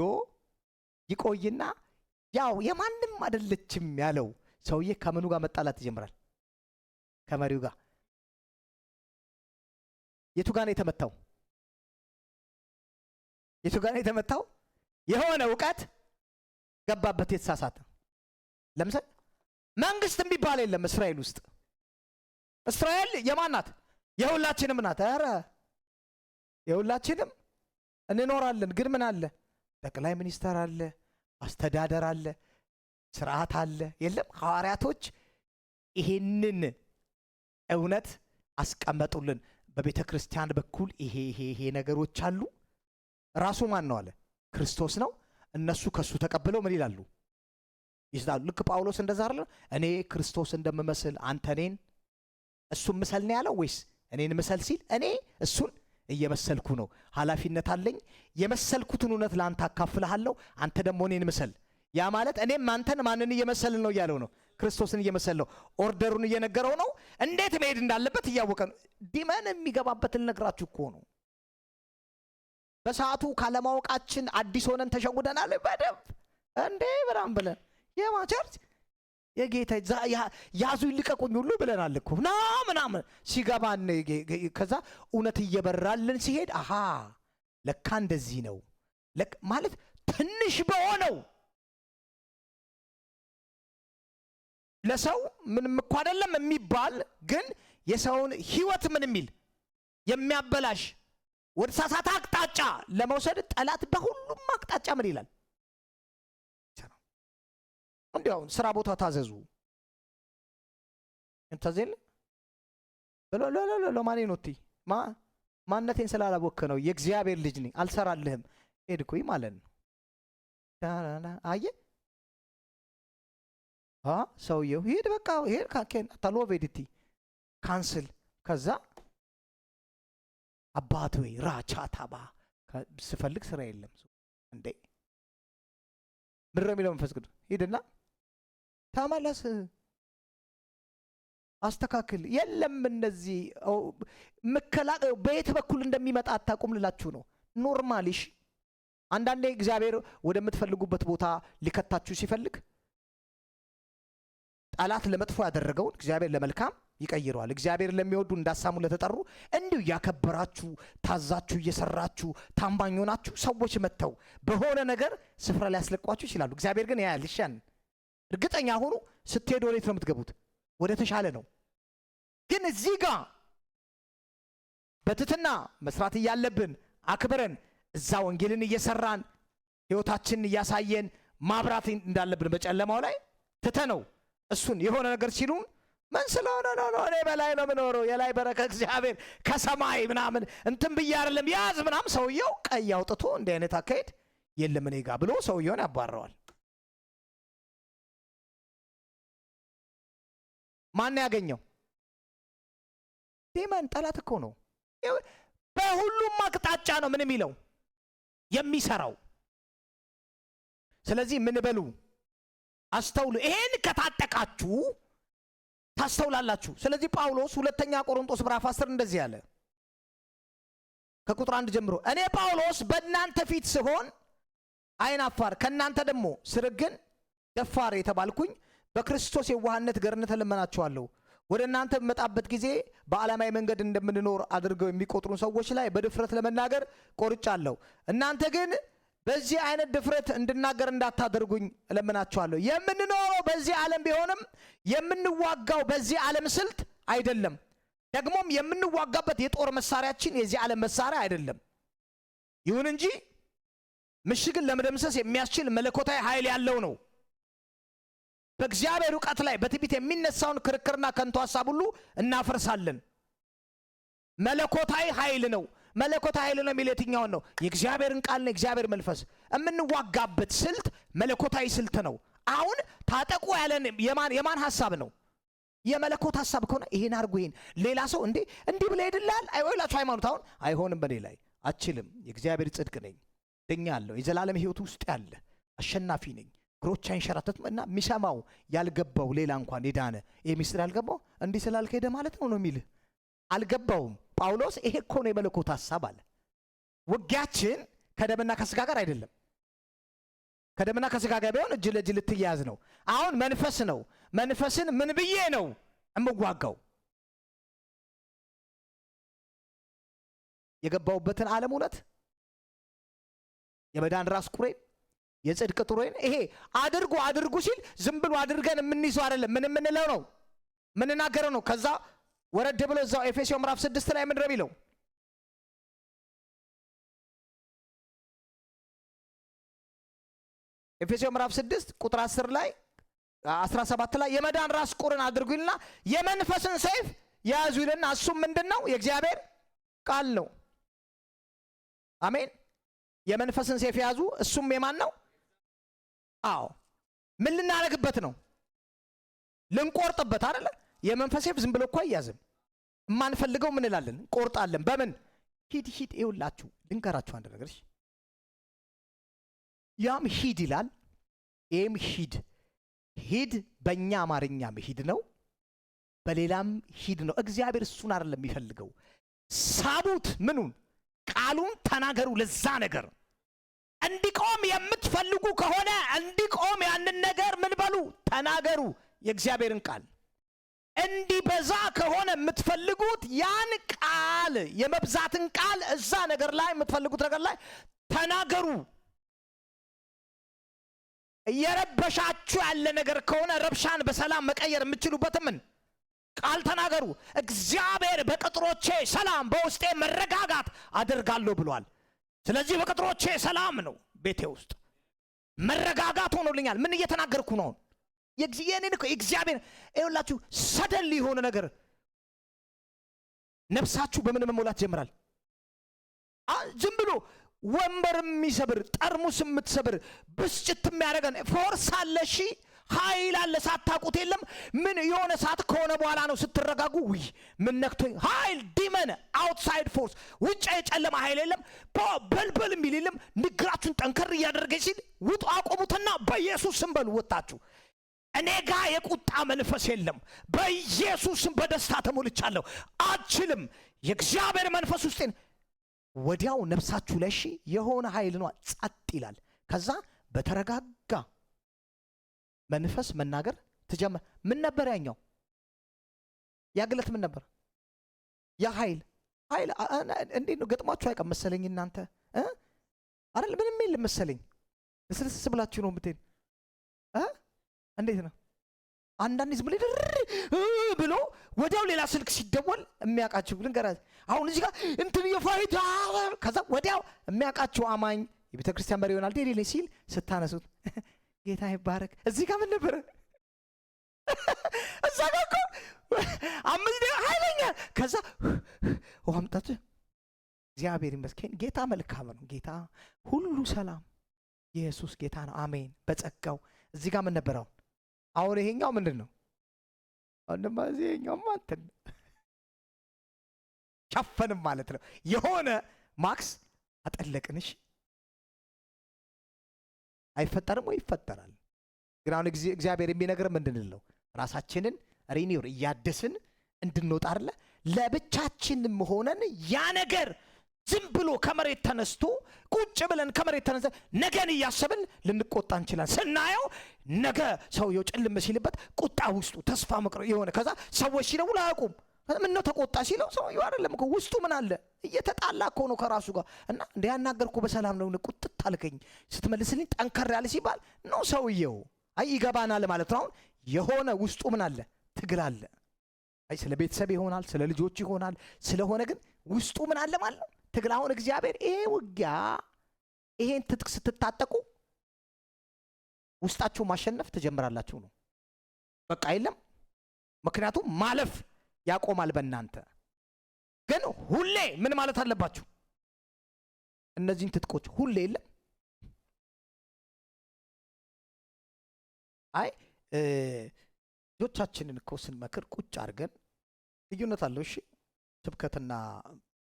ይቆይና ያው የማንም አይደለችም ያለው ሰውዬ ከምኑ ጋር መጣላት ይጀምራል? ከመሪው ጋር። የቱ ጋር ነው የተመታው? የሆነ እውቀት ገባበት የተሳሳተ። ለምሳሌ መንግስት የሚባል የለም እስራኤል ውስጥ። እስራኤል የማን ናት? የሁላችንም ናት። ኧረ የሁላችንም እንኖራለን። ግን ምን አለ? ጠቅላይ ሚኒስተር አለ፣ አስተዳደር አለ፣ ስርዓት አለ። የለም ሐዋርያቶች ይሄንን እውነት አስቀመጡልን። በቤተ ክርስቲያን በኩል ይሄ ነገሮች አሉ። ራሱ ማን ነው አለ? ክርስቶስ ነው። እነሱ ከሱ ተቀብለው ምን ይላሉ? ይስዳሉ። ልክ ጳውሎስ እንደዛ አይደል? እኔ ክርስቶስ እንደምመስል አንተ እኔን እሱን ምሰል ነው ያለው ወይስ እኔን ምሰል ሲል እኔ እሱን እየመሰልኩ ነው፣ ኃላፊነት አለኝ፣ የመሰልኩትን እውነት ለአንተ አካፍልሃለሁ፣ አንተ ደግሞ እኔን ምሰል። ያ ማለት እኔም አንተን ማንን እየመሰልን ነው እያለው ነው? ክርስቶስን እየመሰለው ኦርደሩን እየነገረው ነው። እንዴት መሄድ እንዳለበት እያወቀ ነው። ዲመን የሚገባበትን ነግራችሁ እኮ ነው። በሰዓቱ ካለማወቃችን አዲስ ሆነን ተሸውደናል። በደንብ እንዴ ብራም ብለን የማቸርች የጌታ ያዙ ይልቀቁኝ ሁሉ ብለናል እኮ ና ምናምን ሲገባን፣ ከዛ እውነት እየበራልን ሲሄድ አሃ ለካ እንደዚህ ነው ማለት ትንሽ በሆነው ለሰው ምንም እኮ አይደለም የሚባል ግን የሰውን ህይወት ምን የሚል የሚያበላሽ ወደ ተሳሳተ አቅጣጫ ለመውሰድ ጠላት በሁሉም አቅጣጫ ምን ይላል? እንዲያው ስራ ቦታ ታዘዙ እንተዘል ለማኔ ኖቲ ማንነቴን ስላላወቅህ ነው የእግዚአብሔር ልጅ ነኝ አልሰራልህም ሄድኩኝ ማለት ነው። አየህ ሰውየው ሄድ በቃ ሄድ ካከን ታሎ ቬዲቲ ካንስል። ከዛ አባት ወይ ራቻ ታባ ስፈልግ ስራ የለም እንዴ ምድር የሚለው መንፈስ ቅዱስ ሂድና ተመለስ አስተካክል። የለም እነዚህ መከላከል በየት በኩል እንደሚመጣ አታውቁም ልላችሁ ነው። ኖርማሊሽ አንዳንዴ እግዚአብሔር ወደምትፈልጉበት ቦታ ሊከታችሁ ሲፈልግ ጠላት ለመጥፎ ያደረገውን እግዚአብሔር ለመልካም ይቀይረዋል። እግዚአብሔር ለሚወዱ እንዳሳሙ ለተጠሩ እንዲሁ ያከበራችሁ ታዛችሁ እየሰራችሁ ታማኝ ሆናችሁ ሰዎች መተው በሆነ ነገር ስፍራ ላይ ያስለቋችሁ ይችላሉ። እግዚአብሔር ግን ያያል። ይሻን እርግጠኛ ሆኑ። ስትሄዱ ወዴት ነው የምትገቡት? ወደ ተሻለ ነው። ግን እዚህ ጋር በትትና መስራት እያለብን አክብረን እዛ ወንጌልን እየሰራን ህይወታችንን እያሳየን ማብራት እንዳለብን በጨለማው ላይ ትተነው እሱን የሆነ ነገር ሲሉን ምን ስለሆነ ነው እኔ በላይ ነው የምኖረው የላይ በረከት እግዚአብሔር ከሰማይ ምናምን እንትን ብዬ አይደለም ያዝ ምናምን ሰውየው ቀይ አውጥቶ እንዲህ አይነት አካሄድ የለም እኔ ጋር ብሎ ሰውየውን ያባረዋል። ማን ያገኘው? ዲመን ጠላት እኮ ነው። በሁሉም አቅጣጫ ነው ምን የሚለው የሚሰራው። ስለዚህ ምን በሉ አስተውሉ። ይሄን ከታጠቃችሁ ታስተውላላችሁ። ስለዚህ ጳውሎስ ሁለተኛ ቆሮንቶስ ምዕራፍ 10 እንደዚህ ያለ ከቁጥር 1 ጀምሮ እኔ ጳውሎስ በእናንተ ፊት ስሆን አይናፋር ከእናንተ ደግሞ ስርግን ደፋር የተባልኩኝ በክርስቶስ የዋህነት ገርነት ለመናችኋለሁ። ወደ እናንተ በመጣበት ጊዜ በዓለማዊ መንገድ እንደምንኖር አድርገው የሚቆጥሩ ሰዎች ላይ በድፍረት ለመናገር ቆርጫለሁ። እናንተ ግን በዚህ አይነት ድፍረት እንድናገር እንዳታደርጉኝ እለምናችኋለሁ። የምንኖረው በዚህ ዓለም ቢሆንም የምንዋጋው በዚህ ዓለም ስልት አይደለም። ደግሞም የምንዋጋበት የጦር መሳሪያችን የዚህ ዓለም መሳሪያ አይደለም። ይሁን እንጂ ምሽግን ለመደምሰስ የሚያስችል መለኮታዊ ኃይል ያለው ነው። በእግዚአብሔር ዕውቀት ላይ በትዕቢት የሚነሳውን ክርክርና ከንቱ ሐሳብ ሁሉ እናፈርሳለን። መለኮታዊ ኃይል ነው። መለኮታዊ ኃይል ነው የሚል የትኛውን ነው? የእግዚአብሔርን ቃል ነው። የእግዚአብሔር መንፈስ የምንዋጋበት ስልት መለኮታዊ ስልት ነው። አሁን ታጠቁ ያለን የማን ሐሳብ ነው? የመለኮት ሐሳብ ከሆነ ይሄን አድርጉ፣ ይሄን ሌላ ሰው እንዲህ ብለህ ሄድልሃል አይወላችሁ ሃይማኖት አሁን አይሆንም፣ በኔ ላይ አችልም፣ የእግዚአብሔር ጽድቅ ነኝ፣ ድኛለሁ፣ የዘላለም ሕይወት ውስጥ ያለ አሸናፊ ነኝ፣ እግሮች አይንሸራተቱም እና የሚሰማው ያልገባው ሌላ እንኳን የዳነ ይሄ ሚስጥር ያልገባው እንዲህ ስላልከሄደ ማለት ነው የሚልህ አልገባውም። ጳውሎስ ይሄ እኮ ነው የመለኮት ሐሳብ አለ። ውጊያችን ከደምና ከስጋ ጋር አይደለም። ከደምና ከስጋ ጋር ቢሆን እጅ ለእጅ ልትያዝ ነው። አሁን መንፈስ ነው። መንፈስን ምን ብዬ ነው እምዋጋው? የገባውበትን ዓለም እውነት የመዳን ራስ ቁሬን የጽድቅ ጥሩዬን ይሄ አድርጉ ሲል ዝም ብሎ አድርገን የምንይዘው አይደለም። ምን የምንለው ነው? ምንናገረው ነው። ከዛ ወረድ ብሎ እዛው ኤፌሶን ምዕራፍ 6 ላይ ምንድነው የሚለው? ኤፌሶን ምዕራፍ 6 ቁጥር 10 ላይ 17 ላይ የመዳን ራስ ቁርን አድርጉ ይልና የመንፈስን ሰይፍ ያዙ ይልና እሱም ምንድነው? የእግዚአብሔር ቃል ነው። አሜን። የመንፈስን ሰይፍ ያዙ፣ እሱም የማን ነው? አዎ። ምን ልናረግበት ነው? ልንቆርጥበት አይደለ? የመንፈስ ሰይፍ ዝም ብሎ እኮ አይያዝም። የማንፈልገው ምን እንላለን? ቆርጣለን። በምን ሂድ ይውላችሁ ልንገራችሁ አንድ ነገር። ያም ሂድ ይላል፣ ይሄም ሂድ በእኛ አማርኛም ሂድ ነው፣ በሌላም ሂድ ነው። እግዚአብሔር እሱን አይደለም የሚፈልገው። ሳቡት፣ ምኑን? ቃሉን ተናገሩ። ለዛ ነገር እንዲቆም የምትፈልጉ ከሆነ እንዲቆም ያንን ነገር ምን በሉ? ተናገሩ። የእግዚአብሔርን ቃል እንዲበዛ ከሆነ የምትፈልጉት ያን ቃል የመብዛትን ቃል እዛ ነገር ላይ የምትፈልጉት ነገር ላይ ተናገሩ። እየረበሻችሁ ያለ ነገር ከሆነ ረብሻን በሰላም መቀየር የምትችሉበት ምን ቃል ተናገሩ። እግዚአብሔር በቅጥሮቼ ሰላም በውስጤ መረጋጋት አደርጋለሁ ብሏል። ስለዚህ በቅጥሮቼ ሰላም ነው፣ ቤቴ ውስጥ መረጋጋት ሆኖልኛል። ምን እየተናገርኩ ነው? የእግዚአብሔር ይኸውላችሁ ሰደል የሆነ ነገር ነፍሳችሁ በምን መሞላት ጀምራል? ዝም ብሎ ወንበር የሚሰብር ጠርሙስ የምትሰብር ብስጭት የሚያደርገን ፎርስ አለ። እሺ ኃይል አለ፣ ሳታውቁት የለም። ምን የሆነ ሰዓት ከሆነ በኋላ ነው ስትረጋጉ፣ ውይ ምን ነክቶኝ፣ ኃይል ዲመን አውትሳይድ ፎርስ፣ ውጭ የጨለማ ኃይል የለም፣ በልበል የሚል የለም። ንግራችሁን ጠንከር እያደረገች ሲል ውጡ፣ አቆሙትና በኢየሱስ ስም በሉ ወጣችሁ። እኔ ጋር የቁጣ መንፈስ የለም፣ በኢየሱስ ስም በደስታ ተሞልቻለሁ። አልችልም። የእግዚአብሔር መንፈስ ውስጤን ወዲያው ነፍሳችሁ ላይ እሺ የሆነ ኃይል ነው ጸጥ ይላል። ከዛ በተረጋጋ መንፈስ መናገር ትጀምር። ምን ነበር ያኛው? ያግለት ምን ነበር? ያ ኃይል እንዴት ነው ገጥሟችሁ አይቀም መሰለኝ እናንተ አይደል? ምንም የለም መሰለኝ። እስልስ ብላችሁ ነው የምትሄድ እንዴት ነው? አንዳንድ ዝም ብሎ ወዲያው ሌላ ስልክ ሲደወል የሚያውቃችሁ ልንገራችሁ። አሁን እዚህ ጋር እንትን የፋይዳ ከዛ ወዲያው የሚያውቃችሁ አማኝ የቤተ ክርስቲያን መሪ ይሆናል ዴሊ ሲል ስታነሱት ጌታ ይባረክ። እዚህ ጋር ምን ነበር? እዛ ጋር እኮ 5 ደቂቃ ኃይለኛ። ከዛ ወምጣት እግዚአብሔር ይመስገን። ጌታ መልካም ነው። ጌታ ሁሉ ሰላም። ኢየሱስ ጌታ ነው። አሜን። በጸጋው እዚህ ጋር ምን ነበረው? አሁን ይሄኛው ምንድን ነው? እንደማዚህ ይሄኛው ማንተን ሸፈንም ማለት ነው። የሆነ ማክስ አጠለቅንሽ አይፈጠርም ወይ? ይፈጠራል። ግን አሁን እግዚአብሔር የሚነግር ምንድን ነው? ራሳችንን ሪኒውር እያደስን እንድንወጣ አይደለ? ለብቻችንም ሆነን ያ ነገር ዝም ብሎ ከመሬት ተነስቶ ቁጭ ብለን ከመሬት ተነስተ ነገን እያሰብን ልንቆጣ እንችላለን። ስናየው ነገ ሰውየው ጭልም ሲልበት ቁጣ ውስጡ ተስፋ መቅረ የሆነ ከዛ ሰዎች ሲደውሉ አያውቁም። ምን ነው ተቆጣ ሲለው ሰውየው አይደለም እኮ ውስጡ ምን አለ እየተጣላ እኮ ነው ከራሱ ጋር እና እንደ ያናገርኩ በሰላም ነው ቁጥጥ አልከኝ ስትመልስልኝ ጠንከር ያለ ሲባል ነው ሰውየው አይ ይገባናል ማለት ነው። አሁን የሆነ ውስጡ ምን አለ ትግል አለ። አይ ስለ ቤተሰብ ይሆናል ስለ ልጆች ይሆናል ስለሆነ ግን ውስጡ ምን አለ ማለት ነው ትግል። አሁን እግዚአብሔር ይሄ ውጊያ ይሄን ትጥቅ ስትታጠቁ ውስጣችሁ ማሸነፍ ትጀምራላችሁ ነው በቃ የለም። ምክንያቱም ማለፍ ያቆማል በእናንተ ግን ሁሌ ምን ማለት አለባችሁ እነዚህን ትጥቆች ሁሌ የለም። አይ ልጆቻችንን እኮ ስንመክር ቁጭ አድርገን ልዩነት አለው እሺ ስብከትና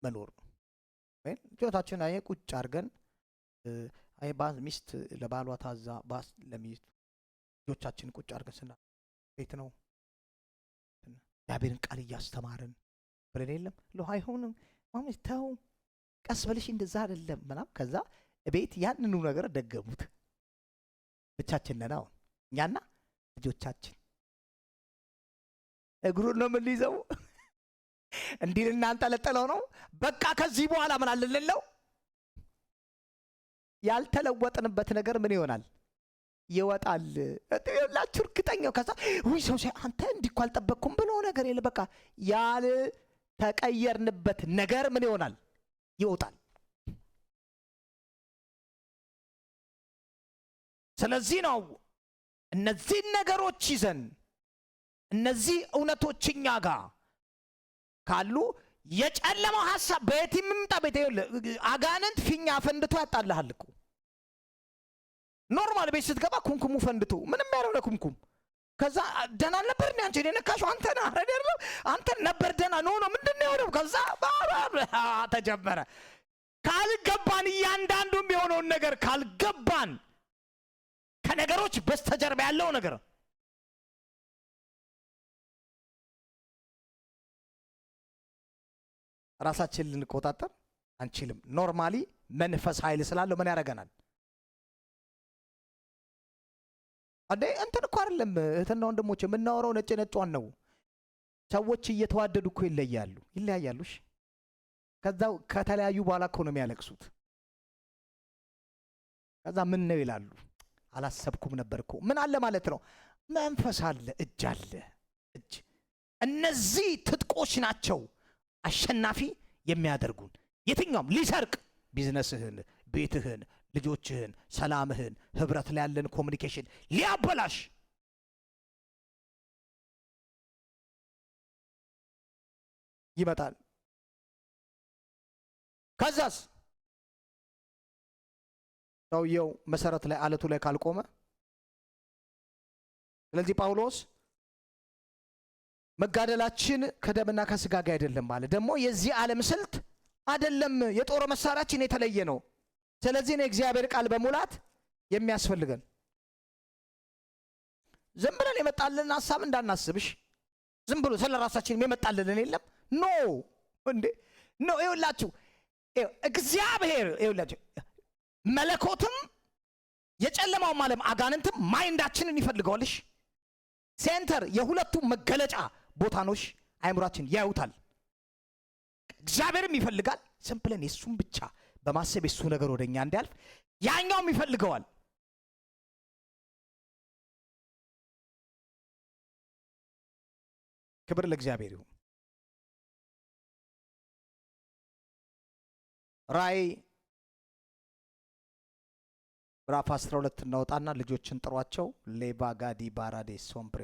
መኖር ወይ ልጆቻችን አይ ቁጭ አድርገን አይ ባል ሚስት ለባሏ ታዛ ባስ ለሚስት ልጆቻችን ቁጭ አድርገን ስና ቤት ነው እግዚአብሔርን ቃል እያስተማርን ብለን የለም ሎ አይሆንም ማሚስ ተው ቀስ በልሽ እንደዛ አይደለም ምናምን ከዛ ቤት ያንኑ ነገር ደገሙት። ብቻችን ነን አሁን እኛና ልጆቻችን እግሩን ነው ምን ሊይዘው እንዲህ እናንተ ለጠለው ነው በቃ ከዚህ በኋላ ምን አለልለው ያልተለወጥንበት ነገር ምን ይሆናል ይወጣል። እላችሁ እርግጠኛው ከዛ ወይ ሰው አንተ እንዲህ እኮ አልጠበቅኩም ብሎ ነገር የለ በቃ ያል ተቀየርንበት ነገር ምን ይሆናል ይወጣል። ስለዚህ ነው እነዚህ ነገሮች ይዘን እነዚህ እውነቶችኛ ጋር ካሉ የጨለመው ሐሳብ በየትም ምምጣ ቤት አጋንንት ፊኛ ፈንድቶ ያጣልሃል እኮ ኖርማል ቤት ስትገባ ኩምኩሙ ፈንድቶ ምንም ያለው ለኩምኩም ከዛ ደና ነበር እንዴ አንቺ ነካሽው አንተ ነህ አይደል አንተ ነበር ደና ኖ ምንድነው ያለው ከዛ ተጀመረ። ካልገባን እያንዳንዱም የሆነውን ነገር ካልገባን ከነገሮች በስተጀርባ ያለው ነገር ራሳችን ልንቆጣጠር አንችልም። ኖርማሊ መንፈስ ኃይል ስላለው ምን ያደርገናል አዴ እንትን እኮ አይደለም እህትና ወንድሞች የምናወራው ነጭ ነጯን ነው። ሰዎች እየተዋደዱ እኮ ይለያያሉ እሺ ከዛው ከተለያዩ በኋላ እኮ ነው የሚያለቅሱት። ከዛ ምን ነው ይላሉ አላሰብኩም ነበር እኮ ምን አለ ማለት ነው መንፈስ አለ እጅ አለ እጅ እነዚህ ትጥቆች ናቸው አሸናፊ የሚያደርጉን። የትኛውም ሊሰርቅ ቢዝነስህን ቤትህን ልጆችህን ሰላምህን ህብረት ላይ ያለን ኮሙኒኬሽን ሊያበላሽ ይመጣል። ከዛስ ሰውየው መሰረት ላይ አለቱ ላይ ካልቆመ ስለዚህ ጳውሎስ መጋደላችን ከደምና ከስጋ ጋር አይደለም ማለት ደግሞ የዚህ ዓለም ስልት አይደለም የጦር መሳሪያችን የተለየ ነው። ስለዚህ ነው እግዚአብሔር ቃል በሙላት የሚያስፈልገን። ዝም ብለን የመጣልን ሐሳብ እንዳናስብሽ ዝም ብሎ ስለራሳችን የመጣልን የለም ኖ እንዴ ኖ ይኸውላችሁ እግዚአብሔር ይኸውላችሁ መለኮትም የጨለማው ዓለም አጋንንትም ማይንዳችንን ይፈልገዋልሽ ሴንተር የሁለቱም መገለጫ ቦታ ነውሽ። አይምሯችን ያዩታል እግዚአብሔርም ይፈልጋል ሲምፕልን የሱም ብቻ በማሰብ የሱ ነገር ወደኛ እንዲያልፍ ያኛውም ይፈልገዋል። ክብር ለእግዚአብሔር ይሁን። ራእይ ምዕራፍ 12 እናወጣና ልጆችን ጥሯቸው ሌባ ጋዲ ባራዴ ሶምፕሬ